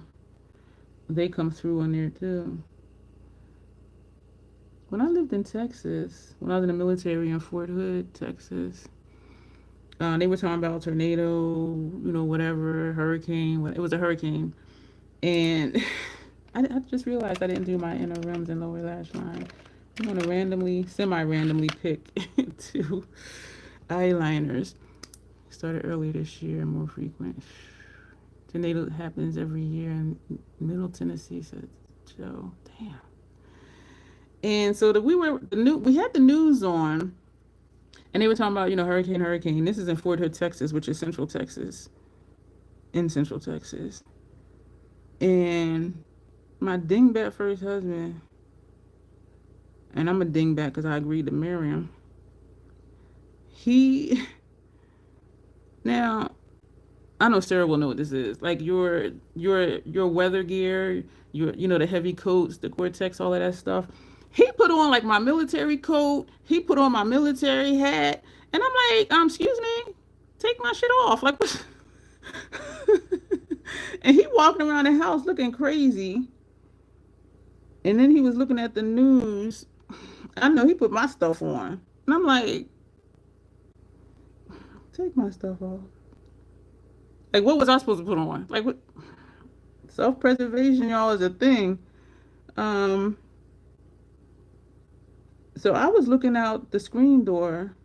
they come through on there too. When I lived in Texas, when I was in the military in Fort Hood, Texas, they were talking about tornado, whatever, hurricane. It was a hurricane. And I just realized I didn't do my inner rims and lower lash line. I'm going to semi-randomly pick 2 eyeliners. Started earlier this year, more frequent. Tornado happens every year in Middle Tennessee, said Joe. Damn. And so we had the news on, and they were talking about, hurricane. This is in Fort Hood, Texas, which is Central Texas. In Central Texas. And my dingbat first husband, and I'm a dingbat because I agreed to marry him. Now, I know Sarah will know what this is. Like your weather gear, the heavy coats, the Gore-Tex, all of that stuff. He put on like my military coat. He put on my military hat. And I'm like, excuse me, take my shit off. Like, what? And he walking around the house looking crazy. And then he was looking at the news. I know he put my stuff on. And I'm like, take my stuff off. Like, what was I supposed to put on? Like, what? Self-preservation, y'all, is a thing. So I was looking out the screen door,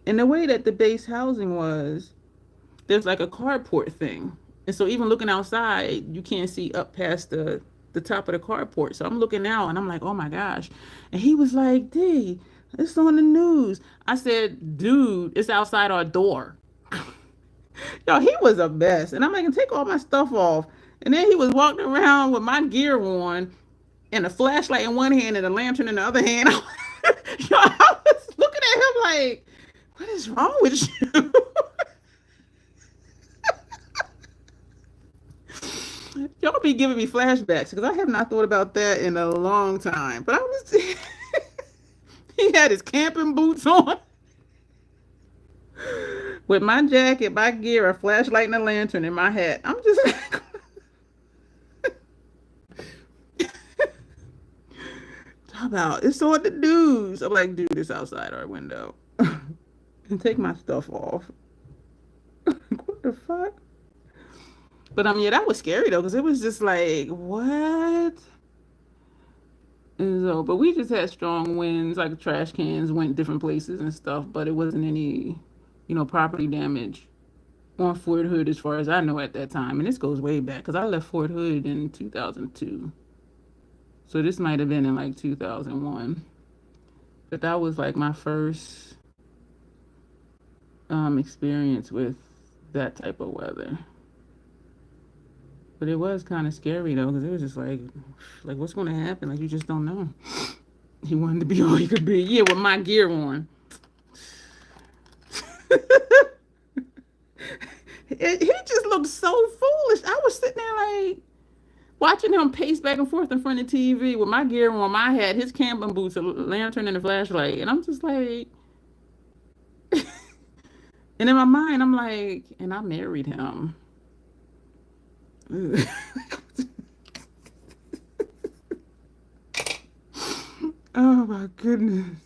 and the way that the base housing was, there's like a carport thing. And so even looking outside, you can't see up past the top of the carport. So I'm looking out, and I'm like, oh my gosh. And he was like, D, It's on the news. I said, dude, it's outside our door. Yo, he was a mess. And I'm like, take all my stuff off. And then he was walking around with my gear on and a flashlight in one hand and a lantern in the other hand. Yo, I was looking at him like, what is wrong with you? Y'all be giving me flashbacks because I have not thought about that in a long time. But I was, he had his camping boots on with my jacket, my gear, a flashlight, and a lantern in my hat. I'm just like, how about it's on the news? I'm like, dude, it's outside our window. And take my stuff off. What the fuck? But yeah, that was scary though, because it was just like, what? And so, but we just had strong winds, like trash cans went different places and stuff, but it wasn't any, property damage on Fort Hood as far as I know at that time. And this goes way back because I left Fort Hood in 2002. So this might have been in like 2001. But that was like my first experience with that type of weather. But it was kind of scary though, because it was just like what's going to happen? Like you just don't know. He wanted to be all he could be. Yeah, with my gear on. He just looked so foolish. I was sitting there like watching him pace back and forth in front of the TV with my gear on, my hat, his camping boots, a lantern, and a flashlight, and I'm just like. And in my mind, I'm like, and I married him. Oh my goodness.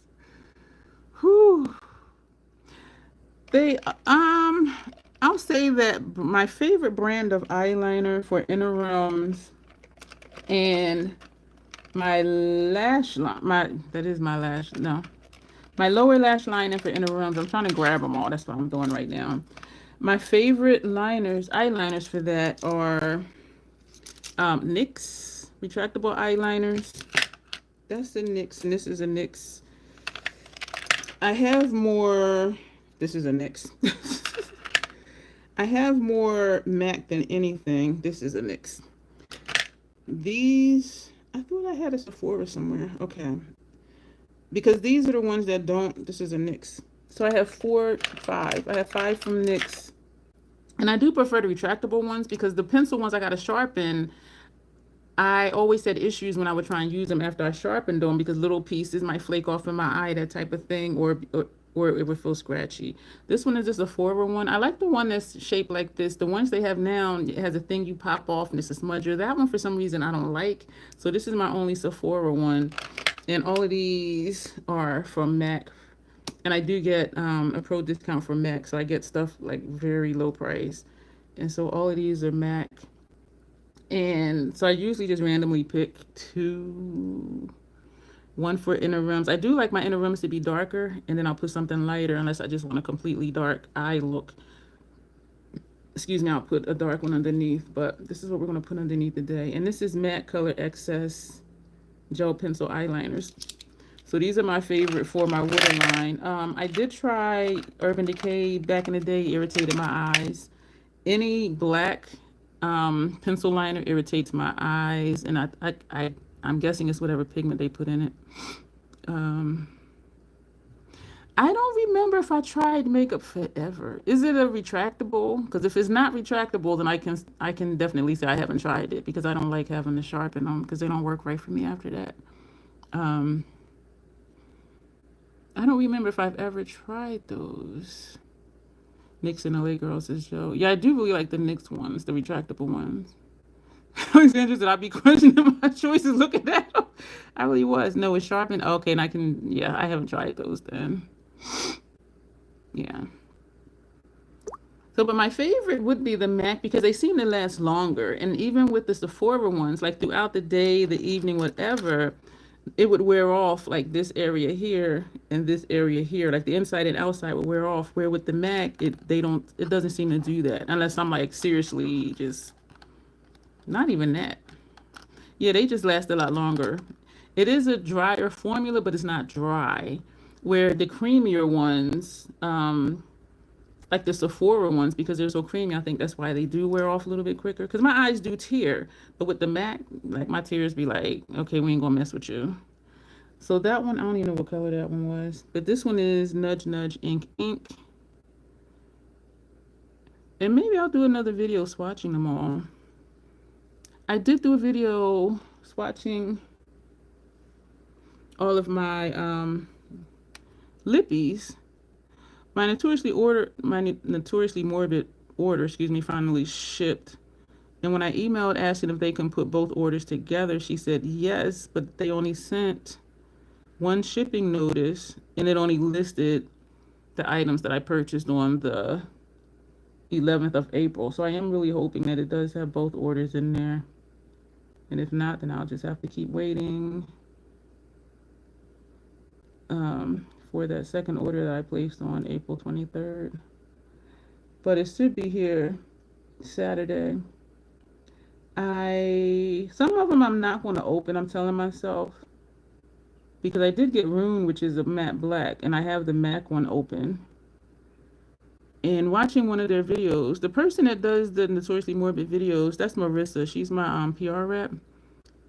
Whew. I'll say that my favorite brand of eyeliner for interims and my lash line, my lower lash liner for interims. I'm trying to grab them all. That's what I'm doing right now. My favorite eyeliners for that are NYX retractable eyeliners. That's a NYX, and this is a NYX. I have more. This is a NYX. I have more MAC than anything. This is a NYX. These, I thought I had a Sephora somewhere. Okay. Because these are the ones that don't. This is a NYX. So I have 5. I have 5 from NYX. And I do prefer the retractable ones because the pencil ones I got to sharpen, I always had issues when I would try and use them after I sharpened them because little pieces might flake off in my eye, that type of thing, or it would feel scratchy. This one is just a Sephora one. I like the one that's shaped like this. The ones they have now, it has a thing you pop off and it's a smudger. That one, for some reason, I don't like. So this is my only Sephora one. And all of these are from MAC. And I do get a pro discount from MAC. So I get stuff like very low price. And so all of these are MAC. And so I usually just randomly pick 2. One for interims. I do like my interims to be darker, and then I'll put something lighter unless I just want a completely dark eye look. Excuse me, I'll put a dark one underneath, but this is what we're going to put underneath today. And this is Matte Color Excess Gel Pencil Eyeliners. So these are my favorite for my waterline. I did try Urban Decay back in the day, irritated my eyes. Any black pencil liner irritates my eyes, and I'm guessing it's whatever pigment they put in it. I don't remember if I tried Makeup Forever. Is it a retractable? Because if it's not retractable, then I can definitely say I haven't tried it because I don't like having to sharpen them because they don't work right for me after that. I don't remember if I've ever tried those. NYX and LA Girls is Joe. Yeah, I do really like the NYX ones, the retractable ones. I was interested. I'd be questioning my choices. Look at that. I really was. No, it's sharpened. Okay, and I haven't tried those then. Yeah. So, but my favorite would be the MAC because they seem to last longer. And even with the Sephora ones, like throughout the day, the evening, whatever, it would wear off like this area here and this area here. Like the inside and outside would wear off. Where with the MAC, it doesn't seem to do that unless I'm like seriously just. Not even that. Yeah, they just last a lot longer. It is a drier formula, but it's not dry. where the creamier ones, like the Sephora ones, because they're so creamy, I think that's why they do wear off a little bit quicker. Because my eyes do tear, but with the MAC, like my tears be like, okay, we ain't gonna mess with you. So that one, I don't even know what color that one was, but this one is Nudge Nudge Ink Ink. And maybe I'll do another video swatching them all. I did do a video swatching all of my lippies. My notoriously morbid order, finally shipped. And when I emailed asking if they can put both orders together, she said yes, but they only sent one shipping notice, and it only listed the items that I purchased on the 11th of April. So I am really hoping that it does have both orders in there. And if not, then I'll just have to keep waiting for that second order that I placed on April 23rd. But it should be here Saturday. Some of them I'm not going to open, I'm telling myself, because I did get Rune, which is a matte black, and I have the MAC one open. And watching one of their videos, the person that does the Notoriously Morbid videos, that's Marissa. She's my PR rep.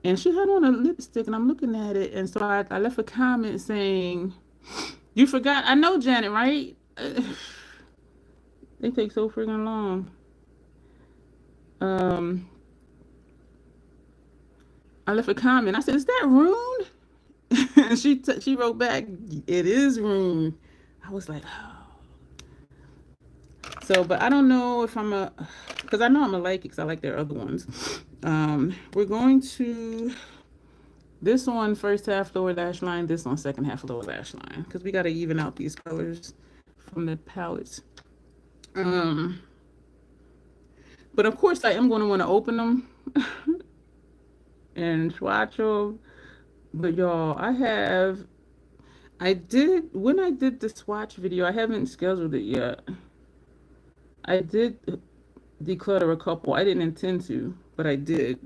And she had on a lipstick, and I'm looking at it, and so I left a comment saying, you forgot, I know, Janet, right? They take so friggin' long. I left a comment. I said, is that Rune? And she wrote back, it is Rune. I was like, oh. So, but I don't know if because I know I'm gonna like it because I like their other ones. We're going to this on first half lower lash line, this on second half lower lash line, because we got to even out these colors from the palettes. But of course I am going to want to open them and swatch them. But y'all, when I did the swatch video, I haven't scheduled it yet. I did declutter a couple. I didn't intend to, but I did.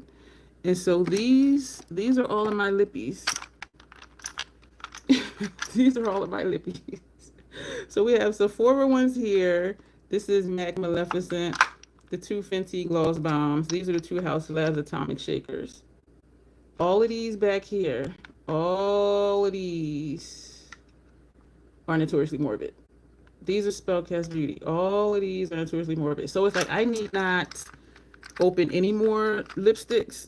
And so these are all of my lippies. These are all of my lippies. So we have Sephora ones here. This is MAC Maleficent. The 2 Fenty Gloss Bombs. These are the 2 House Labs Atomic Shakers. All of these back here, all of these are Notoriously Morbid. These are Spellcast Beauty. All of these are Notoriously Morbid. So it's like I need not open any more lipsticks.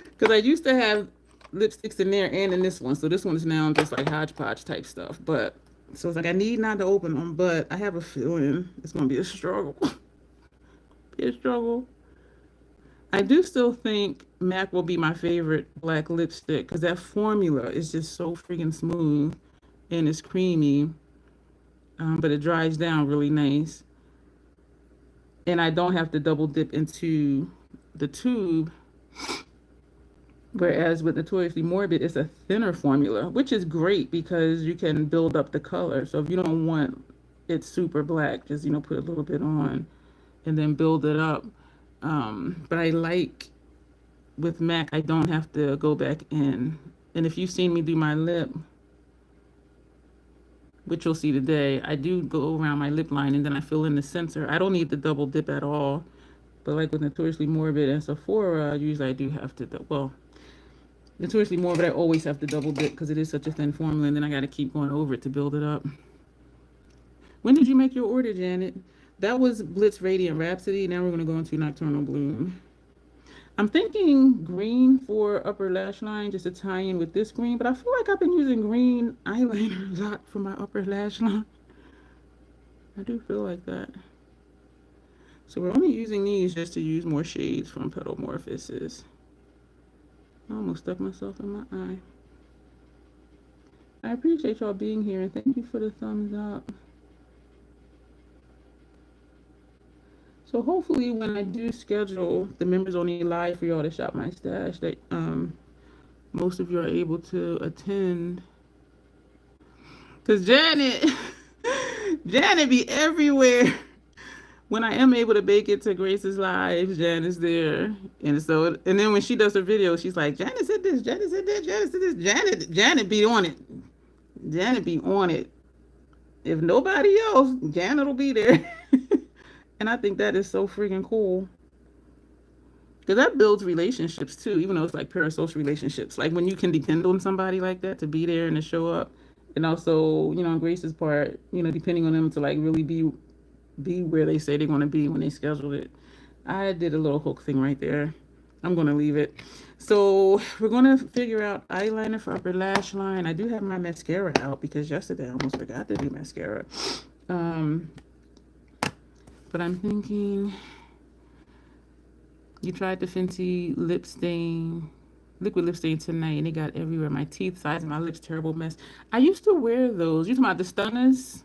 Because I used to have lipsticks in there and in this one. So this one is now just like hodgepodge type stuff. But so it's like I need not to open them, but I have a feeling it's going to be a struggle. Be a struggle. I do still think MAC will be my favorite black lipstick because that formula is just so freaking smooth and it's creamy, but it dries down really nice. And I don't have to double dip into the tube. Whereas with Notoriously Morbid, it's a thinner formula, which is great because you can build up the color. So if you don't want it super black, just, put a little bit on and then build it up. But I like with MAC, I don't have to go back in. And if you've seen me do my lip, which you'll see today, I do go around my lip line and then I fill in the center. I don't need the double dip at all. But like with Notoriously Morbid and Sephora, usually I do have to, Notoriously Morbid, I always have to double dip because it is such a thin formula, and then I got to keep going over it to build it up. When did you make your order, Janet? That was Blitz Radiant Rhapsody. Now we're going to go into Nocturnal Bloom. I'm thinking green for upper lash line just to tie in with this green, but I feel like I've been using green eyeliner a lot for my upper lash line. I do feel like that. So we're only using these just to use more shades from Petalmorphosis. I almost stuck myself in my eye. I appreciate y'all being here and thank you for the thumbs up. So hopefully when I do schedule the members only live for y'all to shop my stash, that most of you are able to attend. Cause Janet be everywhere when I am able to make it to Grace's live, Jan is there. And then when she does her video, she's like, Janet said this, Janet said that, Janet said this. Janet be on it. Janet be on it. If nobody else, Janet will be there. And I think that is so freaking cool. Because that builds relationships too, even though it's like parasocial relationships. Like when you can depend on somebody like that to be there and to show up. And also, on Grace's part, depending on them to like really be where they say they're going to be when they schedule it. I did a little hook thing right there. I'm going to leave it. So we're going to figure out eyeliner for upper lash line. I do have my mascara out because yesterday I almost forgot to do mascara. But I'm thinking, you tried the Fenty liquid lip stain tonight, and it got everywhere. My teeth, sides, and my lips, terrible mess. I used to wear those. You talking about the Stunners,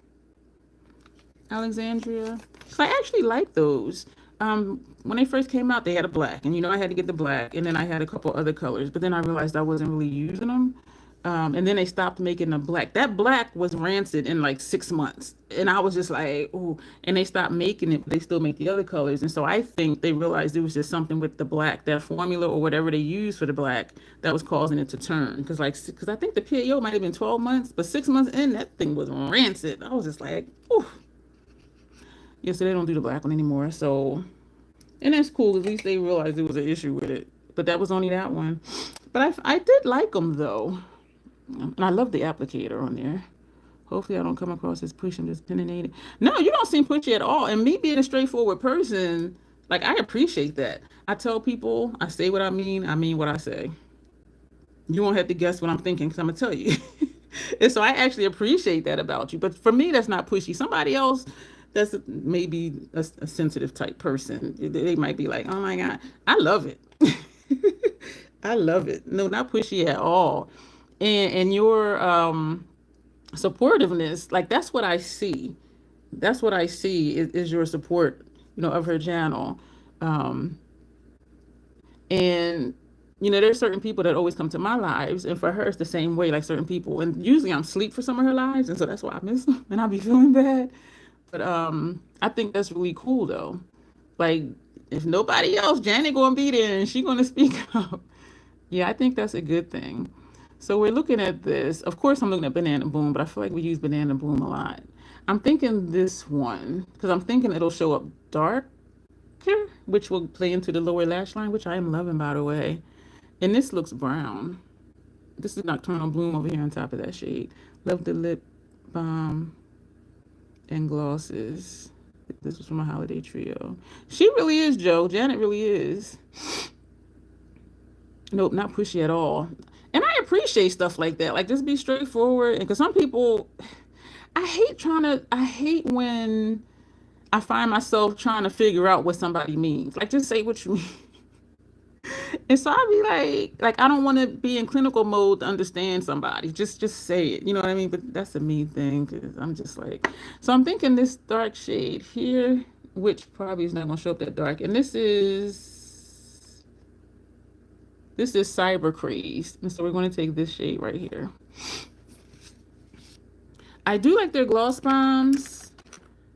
Alexandria? So I actually like those. When they first came out, they had a black, and I had to get the black, and then I had a couple other colors, but then I realized I wasn't really using them. And then they stopped making the black. That black was rancid in like 6 months. And I was just like, ooh. And they stopped making it, but they still make the other colors. And so I think they realized there was just something with the black, that formula or whatever they used for the black, that was causing it to turn. Because I think the PAO might have been 12 months, but 6 months in, that thing was rancid. I was just like, ooh. Yeah, so they don't do the black one anymore. So, and that's cool. At least they realized there was an issue with it. But that was only that one. But I did like them, though. And I love the applicator on there. Hopefully I don't come across as pushy. I'm just opinionated. No, you don't seem pushy at all. And me being a straightforward person, like, I appreciate that. I tell people, I say what I mean what I say. You won't have to guess what I'm thinking because I'm going to tell you. And so I actually appreciate that about you. But for me, that's not pushy. Somebody else that's maybe a sensitive type person, they might be like, oh my God, I love it. I love it. No, not pushy at all. And your supportiveness, like that's what I see. That's what I see is your support, of her channel. And there's certain people that always come to my lives, and for her it's the same way, like certain people. And usually I'm asleep for some of her lives, and so that's why I miss them, and I'll be feeling bad. But I think that's really cool though. Like if nobody else, Janet gonna be there and she gonna speak up. Yeah, I think that's a good thing. So we're looking at this. Of course, I'm looking at Banana Boom, but I feel like we use Banana Boom a lot. I'm thinking this one, because I'm thinking it'll show up darker, which will play into the lower lash line, which I am loving, by the way. And this looks brown. This is Nocturnal Bloom over here on top of that shade. Love the lip balm and glosses. This was from a holiday trio. She really is, Joe. Janet really is. Nope, not pushy at all. And I appreciate stuff like that. Like, just be straightforward. And because some people, I hate when I find myself trying to figure out what somebody means. Like, just say what you mean. And so I be like, I don't want to be in clinical mode to understand somebody. Just say it. You know what I mean? But that's a me thing, because I'm just like, so I'm thinking this dark shade here, which probably is not going to show up that dark. And this is Cyber Craze. And so we're going to take this shade right here. I do like their gloss bombs.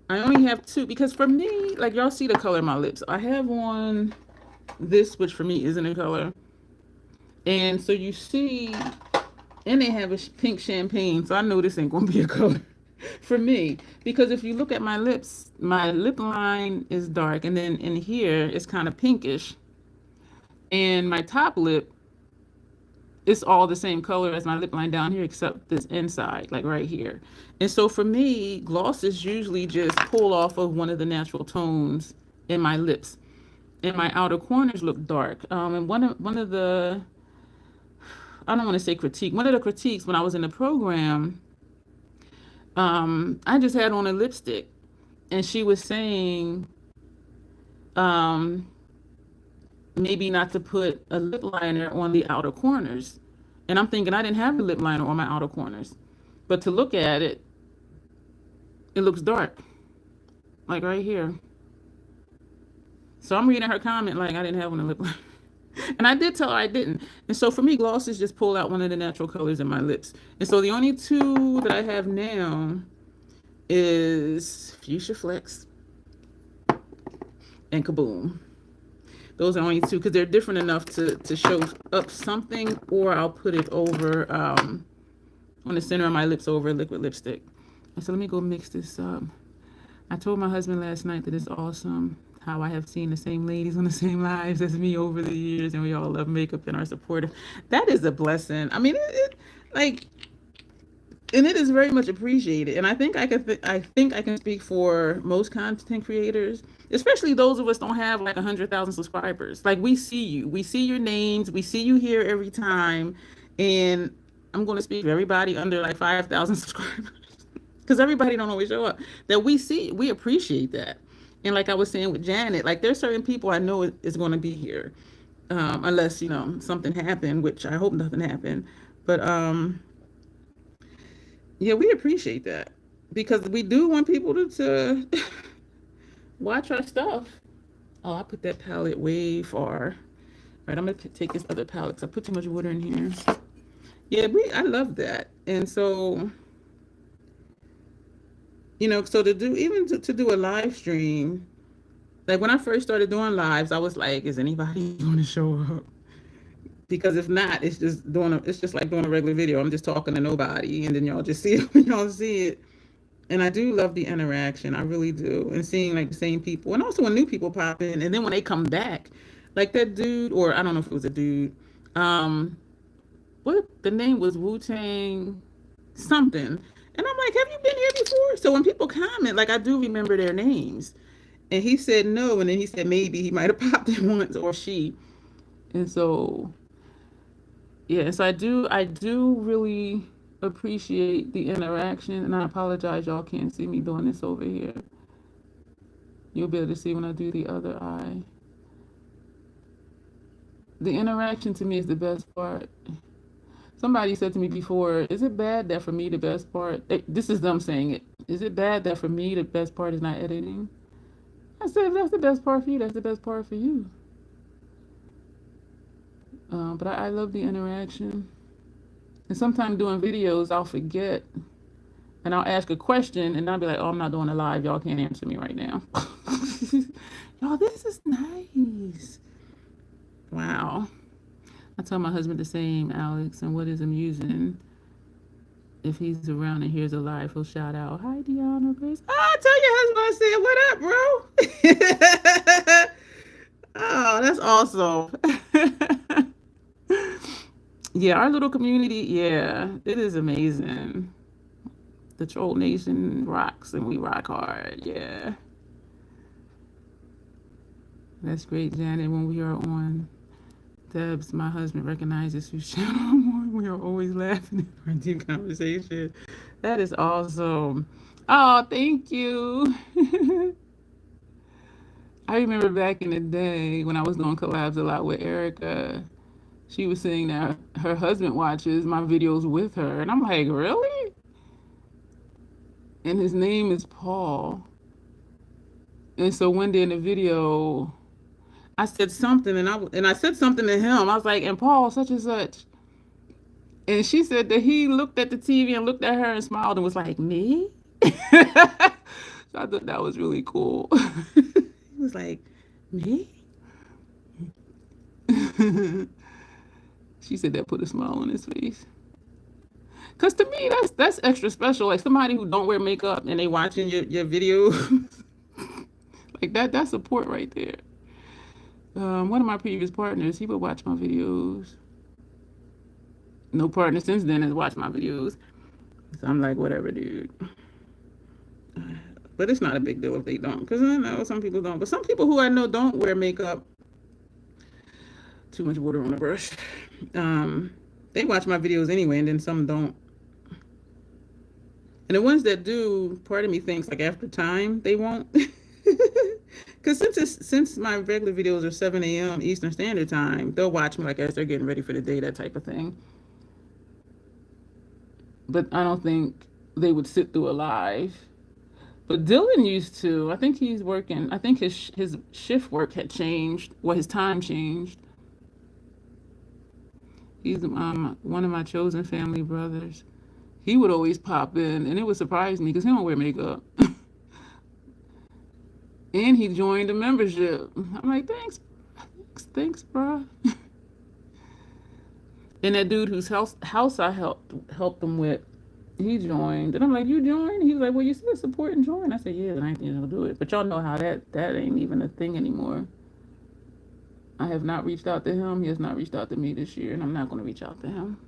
I only have 2 because for me, like y'all see the color of my lips. I have on this, which for me isn't a color. And so you see, and they have a pink champagne. So I know this ain't going to be a color for me. Because if you look at my lips, my lip line is dark. And then in here, it's kind of pinkish. And my top lip is all the same color as my lip line down here, except this inside, like right here. And so for me, glosses usually just pull off of one of the natural tones in my lips. And my outer corners look dark. And one of the, I don't want to say critique, one of the critiques when I was in the program, I just had on a lipstick. And she was saying, maybe not to put a lip liner on the outer corners. And I'm thinking I didn't have a lip liner on my outer corners. But to look at it, it looks dark. Like right here. So I'm reading her comment like I didn't have on a lip liner. And I did tell her I didn't. And so for me, glosses just pull out one of the natural colors in my lips. And so the only 2 that I have now is Fuchsia Flex and kaboom. Those are only two because they're different enough to show up something, or I'll put it over on the center of my lips over liquid lipstick. So let me go mix this up. I told my husband last night that it's awesome how I have seen the same ladies on the same lives as me over the years, and we all love makeup and are supportive. That is a blessing. I mean, like, and it is very much appreciated. And I think I think I can speak for most content creators, especially those of us don't have like 100,000 subscribers. Like, we see you, we see your names, we see you here every time, and I'm going to speak for everybody under like 5,000 subscribers because everybody don't always show up. That we see, we appreciate that. And like I was saying with Janet, like there's certain people I know is going to be here, unless something happened, which I hope nothing happened. But yeah, we appreciate that because we do want people to watch our stuff. Oh, I put that palette way far. All right, I'm gonna take this other palette because I put too much water in here. Yeah, I love that. And so, so to do, even to do a live stream, like when I first started doing lives, I was like, is anybody going to show up? Because if not, it's just like doing a regular video. I'm just talking to nobody, and then y'all just see it when y'all see it. And I do love the interaction. I really do. And seeing like the same people, and also when new people pop in, and then when they come back, like that dude, or I don't know if it was a dude, what the name was, Wu-Tang something. And I'm like, have you been here before? So when people comment, like I do remember their names. And he said no, and then he said maybe he might have popped in once, or she. And so yeah, so I do really appreciate the interaction, and I apologize y'all can't see me doing this over here. You'll be able to see when I do the other eye. The interaction to me is the best part. Somebody said to me before, is it bad that for me the best part, this is them saying it, is it bad that for me the best part is not editing? I said, if that's the best part for you, that's the best part for you. But I love the interaction. And sometimes doing videos, I'll forget. And I'll ask a question, and I'll be like, oh, I'm not doing a live. Y'all can't answer me right now. Y'all, this is nice. Wow. I tell my husband the same, Alex, and what is amusing, if he's around and hears a live, he'll shout out, hi, Dion or Grace. Oh, tell your husband I said, what up, bro? Oh, that's awesome. Yeah, our little community, yeah, it is amazing. The Troll Nation rocks, and we rock hard, yeah. That's great, Janet. When we are on Debs, my husband recognizes whose channel I'm on. We are always laughing in our deep conversation. That is awesome. Oh, thank you. I remember back in the day when I was doing collabs a lot with Erica. She was saying that her husband watches my videos with her. And I'm like, really? And his name is Paul. And so one day in the video, I said something, and I said something to him. I was like, and Paul, such and such. And she said that he looked at the TV and looked at her and smiled and was like, me? So I thought that was really cool. He was like, me? She said that put a smile on his face. Because to me, that's extra special. Like somebody who don't wear makeup and they watching your videos. Like that's support right there. One of my previous partners, he would watch my videos. No partner since then has watched my videos. So I'm like, whatever, dude. But it's not a big deal if they don't. Because I know some people don't. But some people who I know don't wear makeup. Too much water on the brush. They watch my videos anyway, and then some don't. And the ones that do, part of me thinks like after time they won't. Because since my regular videos are 7 a.m. Eastern Standard Time, they'll watch me like as they're getting ready for the day, that type of thing. But I don't think they would sit through a live. But Dylan used to. I think he's working. I think his shift work had changed, or his time changed. He's one of my chosen family brothers. He would always pop in, and it would surprise me because he don't wear makeup. And he joined the membership. I'm like, thanks, bro. And that dude whose house I helped him with, he joined. And I'm like, you joined? He was like, well, you said support and join. I said, yeah, and I ain't gonna do it. But y'all know how that ain't even a thing anymore. I have not reached out to him. He has not reached out to me this year, and I'm not gonna reach out to him.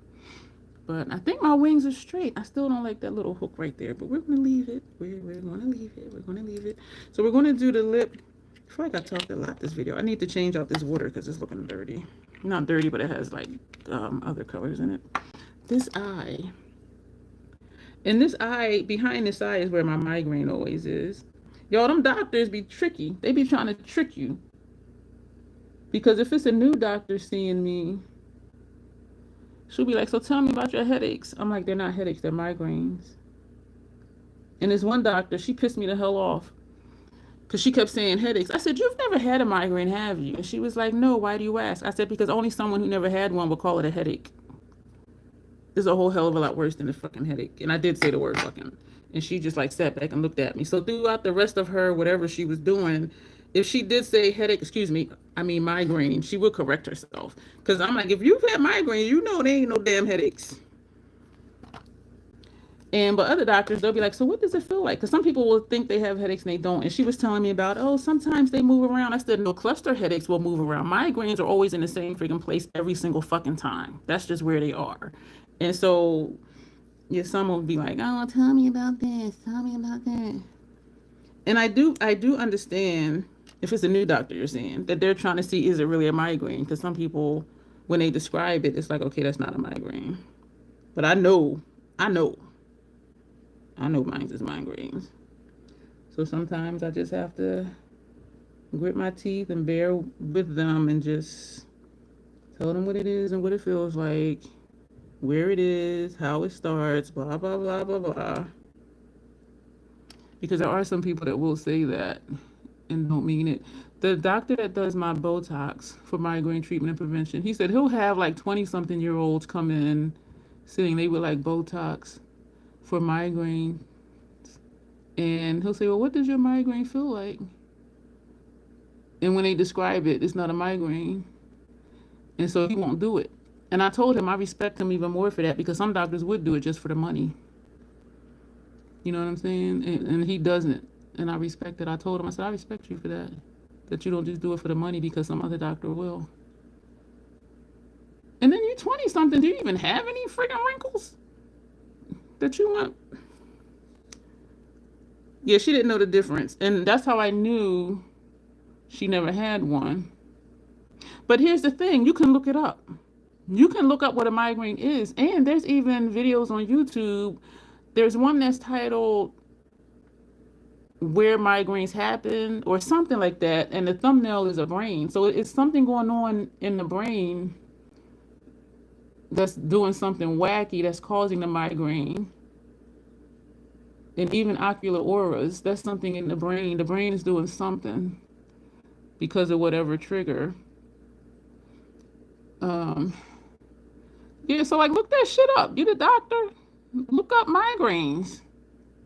But I think my wings are straight. I still don't like that little hook right there, but we're gonna leave it. We're gonna leave it. We're gonna leave it. So we're gonna do the lip. I feel like I talked a lot this video. I need to change out this water because it's looking dirty. Not dirty, but it has like other colors in it. This eye. And this eye, behind this eye is where my migraine always is. Y'all, them doctors be tricky. They be trying to trick you. Because if it's a new doctor seeing me, she'll be like, so tell me about your headaches. I'm like, they're not headaches, they're migraines. And this one doctor, she pissed me the hell off. Because she kept saying headaches. I said, you've never had a migraine, have you? And she was like, no, why do you ask? I said, because only someone who never had one would call it a headache. It's a whole hell of a lot worse than a fucking headache. And I did say the word fucking. And she just like sat back and looked at me. So throughout the rest of her, whatever she was doing, if she did say headache, migraine, she would correct herself. Because I'm like, if you've had migraine, you know there ain't no damn headaches. But other doctors, they'll be like, so what does it feel like? Because some people will think they have headaches and they don't. And she was telling me about, sometimes they move around. I said, no, cluster headaches will move around. Migraines are always in the same freaking place every single fucking time. That's just where they are. And so, yeah, some will be like, oh, tell me about this. Tell me about that. And I do understand if it's a new doctor you're seeing, that they're trying to see, is it really a migraine? Because some people, when they describe it, it's like, okay, that's not a migraine. But I know mine is migraines. So sometimes I just have to grit my teeth and bear with them and just tell them what it is and what it feels like, where it is, how it starts, blah, blah, blah, blah, blah. Because there are some people that will say that and don't mean it. The doctor that does my Botox for migraine treatment and prevention, he said he'll have like 20-something-year-olds come in saying they would like Botox for migraine. And he'll say, well, what does your migraine feel like? And when they describe it, it's not a migraine. And so he won't do it. And I told him I respect him even more for that, because some doctors would do it just for the money. You know what I'm saying? And he doesn't. And I respect it. I told him, I said, I respect you for that. That you don't just do it for the money because some other doctor will. And then you're 20-something. Do you even have any friggin' wrinkles that you want? Yeah, she didn't know the difference. And that's how I knew she never had one. But here's the thing. You can look it up. You can look up what a migraine is. And there's even videos on YouTube. There's one that's titled Where Migraines Happen or something like that. And the thumbnail is a brain. So it's something going on in the brain that's doing something wacky that's causing the migraine. And even ocular auras, that's something in the brain. The brain is doing something because of whatever trigger. Yeah, so like look that shit up. You the doctor? Look up migraines.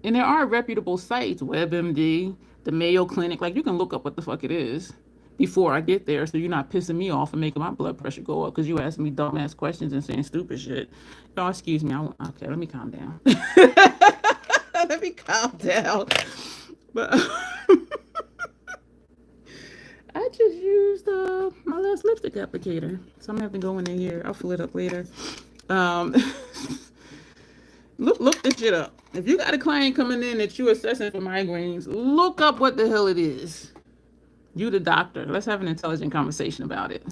And there are reputable sites, WebMD, the Mayo Clinic. Like you can look up what the fuck it is before I get there, so you're not pissing me off and making my blood pressure go up because you asking me dumbass questions and saying stupid shit. Y'all, excuse me. Okay, let me calm down. Let me calm down. But I just used my last lipstick applicator, so I'm gonna have to go in here. I'll fill it up later. Look this shit up. If you got a client coming in that you assessing for migraines, look up what the hell it is. You the doctor. Let's have an intelligent conversation about it.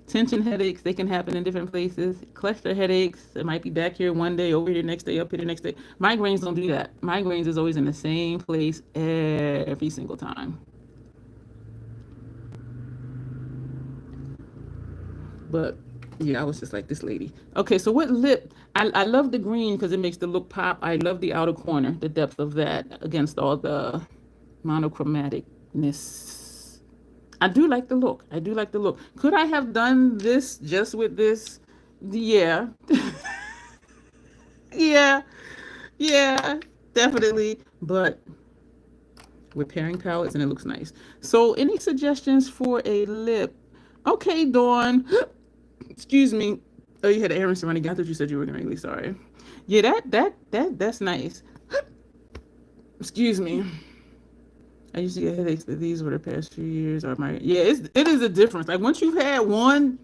Tension headaches, they can happen in different places. Cluster headaches, it might be back here one day, over here next day, up here the next day. Migraines don't do that. Migraines is always in the same place every single time. But yeah, I was just like this lady. Okay, so what lip? I love the green because it makes the look pop. I love the outer corner, the depth of that against all the monochromaticness. I do like the look. Could I have done this just with this? Yeah. Yeah, definitely. But with pairing palettes, and it looks nice. So any suggestions for a lip? Okay, Dawn. Excuse me. Oh, you had an errand running. I thought you said you were really sorry. Yeah, that's nice. Excuse me. I used to get headaches, but these were the past few years. Or my it is a difference. Like once you've had one,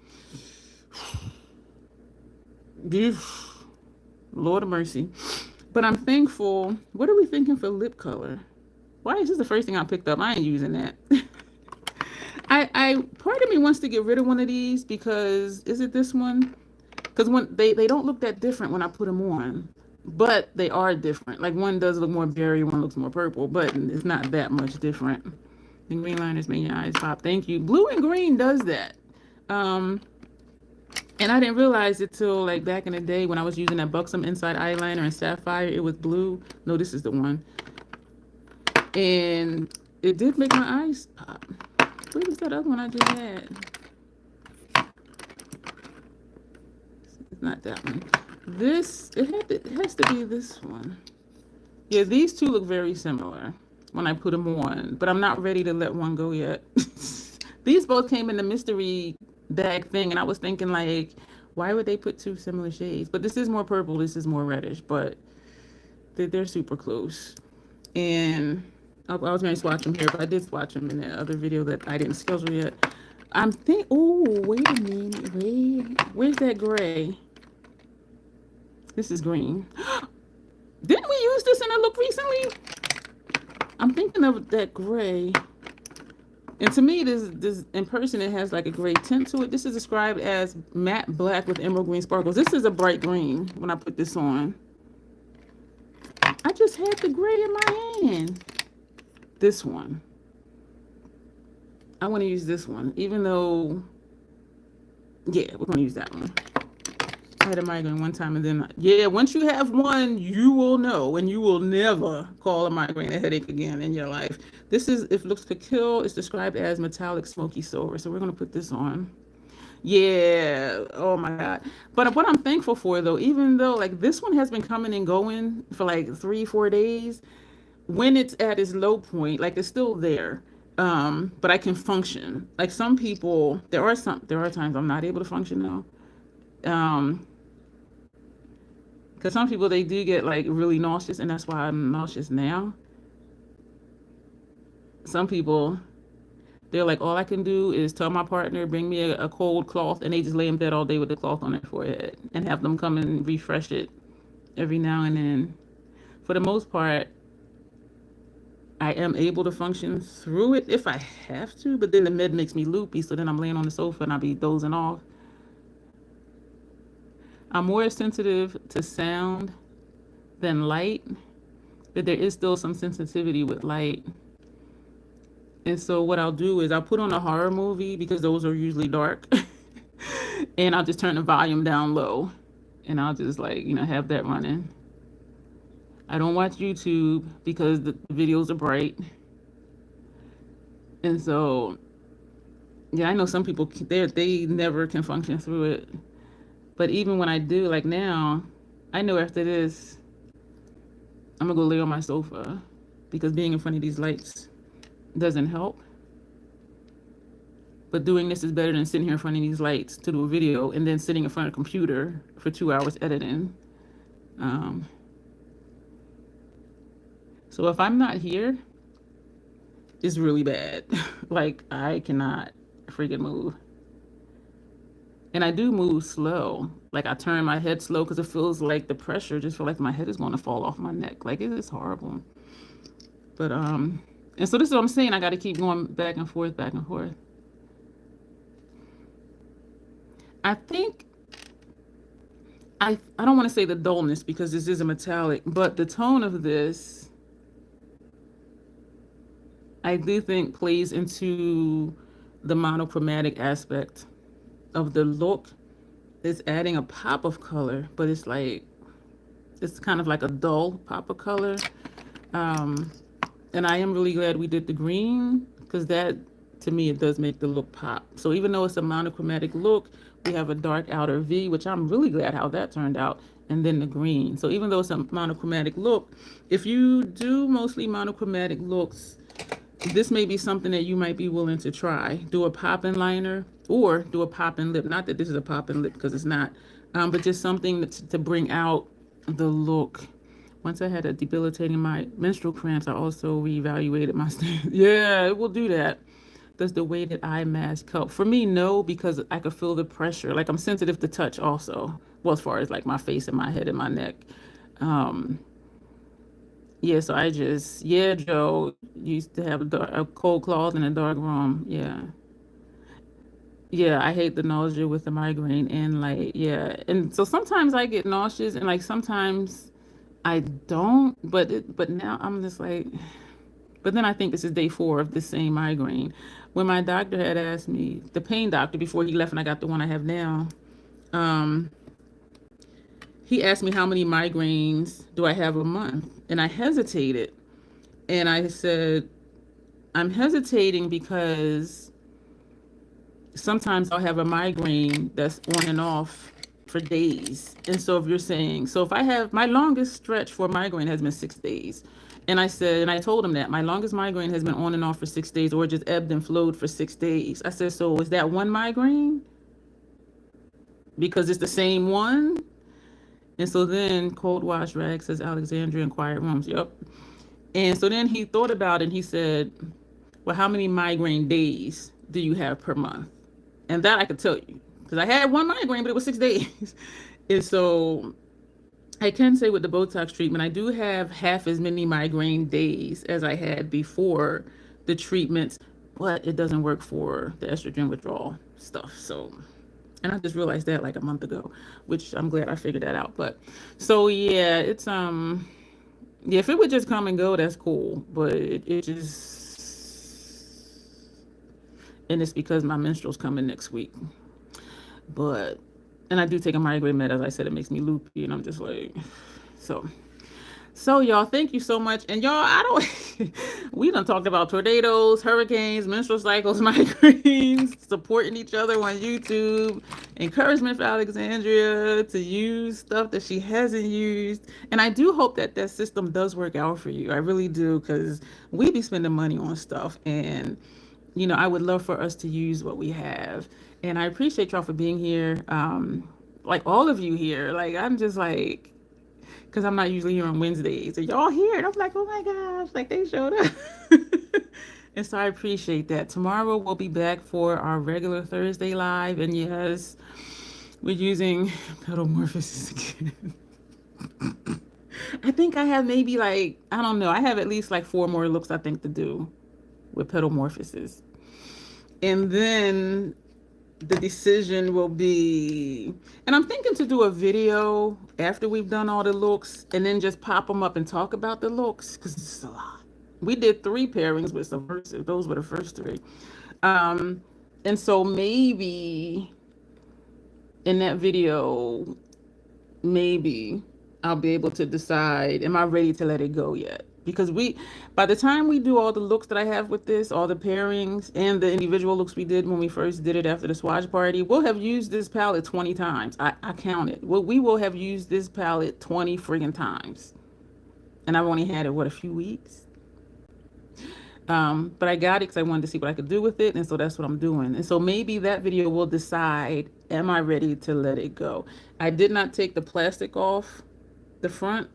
Lord of mercy. But I'm thankful. What are we thinking for lip color? Why is this the first thing I picked up? I ain't using that. I part of me wants to get rid of one of these because is it this one? Because when they don't look that different when I put them on, but they are different. Like one does look more berry, one looks more purple, but it's not that much different. The green liners make your eyes pop. Thank you. Blue and green does that. And I didn't realize it till like back in the day when I was using that Buxom Inside eyeliner and Sapphire. It was blue. No, this is the one. And it did make my eyes pop. Where was that other one I just had? It's not that one. This, it has to be this one. Yeah, these two look very similar when I put them on, but I'm not ready to let one go yet. These both came in the mystery bag thing, and I was thinking like, why would they put two similar shades? But this is more purple, this is more reddish, but they're super close. And I was going to swatch them here, but I did swatch them in the other video that I didn't schedule yet. I'm thinking, oh, wait a minute, where's that gray? This is green. Didn't we use this in a look recently? I'm thinking of that gray. And to me, this in person, it has like a gray tint to it. This is described as matte black with emerald green sparkles. This is a bright green when I put this on. I just had the gray in my hand. This one. I want to use this one, even though, yeah, we're going to use that one. I had a migraine one time, and then, yeah, once you have one, you will know, and you will never call a migraine a headache again in your life. This is, if looks could kill, it's described as metallic smoky silver. So we're going to put this on. Yeah, oh my God. But what I'm thankful for, though, even though, like, this one has been coming and going for, like, 3-4 days, when it's at its low point, like, it's still there. But I can function. Like, some people, there are times I'm not able to function, though. Because some people, they do get like really nauseous, and that's why I'm nauseous now. Some people, they're like, all I can do is tell my partner, bring me a cold cloth, and they just lay in bed all day with the cloth on their forehead and have them come and refresh it every now and then. For the most part, I am able to function through it if I have to, but then the med makes me loopy, so then I'm laying on the sofa and I'll be dozing off. I'm more sensitive to sound than light, but there is still some sensitivity with light. And so what I'll do is I'll put on a horror movie, because those are usually dark, and I'll just turn the volume down low, and I'll just like, have that running. I don't watch YouTube because the videos are bright. And so, yeah, I know some people, they never can function through it. But even when I do, like now, I know after this, I'm gonna go lay on my sofa, because being in front of these lights doesn't help. But doing this is better than sitting here in front of these lights to do a video and then sitting in front of a computer for 2 hours editing. So if I'm not here, it's really bad. Like, I cannot freaking move. And I do move slow. Like, I turn my head slow because it feels like the pressure, just feel like my head is going to fall off my neck. Like, it is horrible. But, and so this is what I'm saying. I got to keep going back and forth, back and forth. I think, I don't want to say the dullness, because this is a metallic, but the tone of this, I do think plays into the monochromatic aspect of the look. It's adding a pop of color, but it's like, it's kind of like a dull pop of color. And I am really glad we did the green, because that, to me, it does make the look pop. So even though it's a monochromatic look, we have a dark outer V, which I'm really glad how that turned out, and then the green. So even though it's a monochromatic look, if you do mostly monochromatic looks, this may be something that you might be willing to try. Do a pop-in liner or do a pop-in lip. Not that this is a pop-in lip because it's not, but just something to bring out the look. Once I had a debilitating my menstrual cramps, I also reevaluated my stance. Yeah, it will do that. Does the weighted eye mask help? For me, no, because I could feel the pressure. Like I'm sensitive to touch also. Well, as far as like my face and my head and my neck. Um, yeah, so I just, yeah, Joe used to have a cold cloth in a dark room. Yeah. Yeah, I hate the nausea with the migraine and like, yeah. And so sometimes I get nauseous and like sometimes I don't, but now I'm just like, but then I think this is day 4 of the same migraine. When my doctor had asked me, the pain doctor before he left and I got the one I have now, um, he asked me how many migraines do I have a month? And I hesitated. And I said, I'm hesitating because sometimes I'll have a migraine that's on and off for days. And so if you're saying, so if I have my longest stretch for migraine has been 6 days. And I said, and I told him that my longest migraine has been on and off for 6 days or just ebbed and flowed for 6 days. I said, so is that one migraine? Because it's the same one? And so then Cold Wash Rag says Alexandria in quiet rooms. Yep. And so then he thought about it and he said, well, how many migraine days do you have per month? And that I could tell you because I had one migraine, but it was 6 days. And so I can say with the Botox treatment, I do have half as many migraine days as I had before the treatments, but it doesn't work for the estrogen withdrawal stuff. So, and I just realized that like a month ago, which I'm glad I figured that out. But so yeah, it's yeah, if it would just come and go, that's cool. But it just, and it's because my menstrual's coming next week. But, and I do take a migraine med, as I said, it makes me loopy, and I'm just like, so. So y'all, thank you so much. And y'all, I don't, we done talked about tornadoes, hurricanes, menstrual cycles, migraines, supporting each other on YouTube, encouragement for Alexandria to use stuff that she hasn't used. And I do hope that that system does work out for you. I really do, because we be spending money on stuff. And, you know, I would love for us to use what we have. And I appreciate y'all for being here. Like all of you here. Like, I'm just like, because I'm not usually here on Wednesdays. And y'all here. And I'm like, oh my gosh, like they showed up. And so I appreciate that. Tomorrow we'll be back for our regular Thursday live. And yes, we're using Petalmorphosis again. I think I have maybe like, I don't know. I have at least like 4 more looks I think to do with Petalmorphosis. And then the decision will be, and I'm thinking to do a video after we've done all the looks and then just pop them up and talk about the looks because it's a lot. We did 3 pairings with Subversive. Those were the first 3. And so maybe in that video, maybe I'll be able to decide, am I ready to let it go yet? Because by the time we do all the looks that I have with this, all the pairings and the individual looks we did when we first did it after the swatch party, we'll have used this palette 20 times. I counted. Well, we will have used this palette 20 friggin' times. And I've only had it, what, a few weeks? But I got it because I wanted to see what I could do with it. And so that's what I'm doing. And so maybe that video will decide, am I ready to let it go? I did not take the plastic off the front.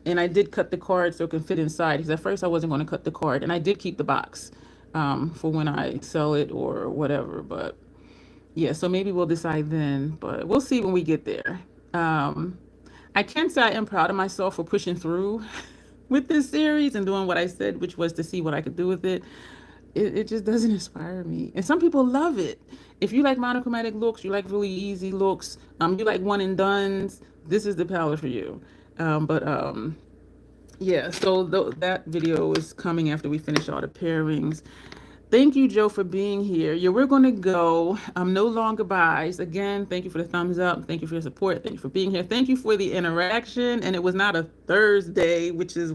And I did cut the card so it can fit inside because at first I wasn't going to cut the card. And I did keep the box for when I sell it or whatever. But yeah, so maybe we'll decide then. But we'll see when we get there. I can say I am proud of myself for pushing through with this series and doing what I said, which was to see what I could do with it. It just doesn't inspire me. And some people love it. If you like monochromatic looks, you like really easy looks, you like one and dones, this is the palette for you. Yeah, so that video is coming after we finish all the pairings. Thank you, Joe, for being here. Yeah, we're going to go. No longer buys. Again, thank you for the thumbs up. Thank you for your support. Thank you for being here. Thank you for the interaction. And it was not a Thursday, which is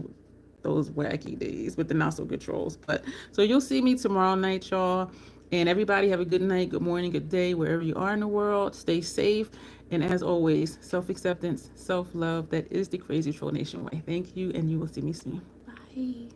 those wacky days with the not so good trolls. But so you'll see me tomorrow night, y'all. And everybody have a good night, good morning, good day, wherever you are in the world. Stay safe. And as always, self-acceptance, self-love. That is the Crazy Troll Nation way. Thank you, and you will see me soon. Bye.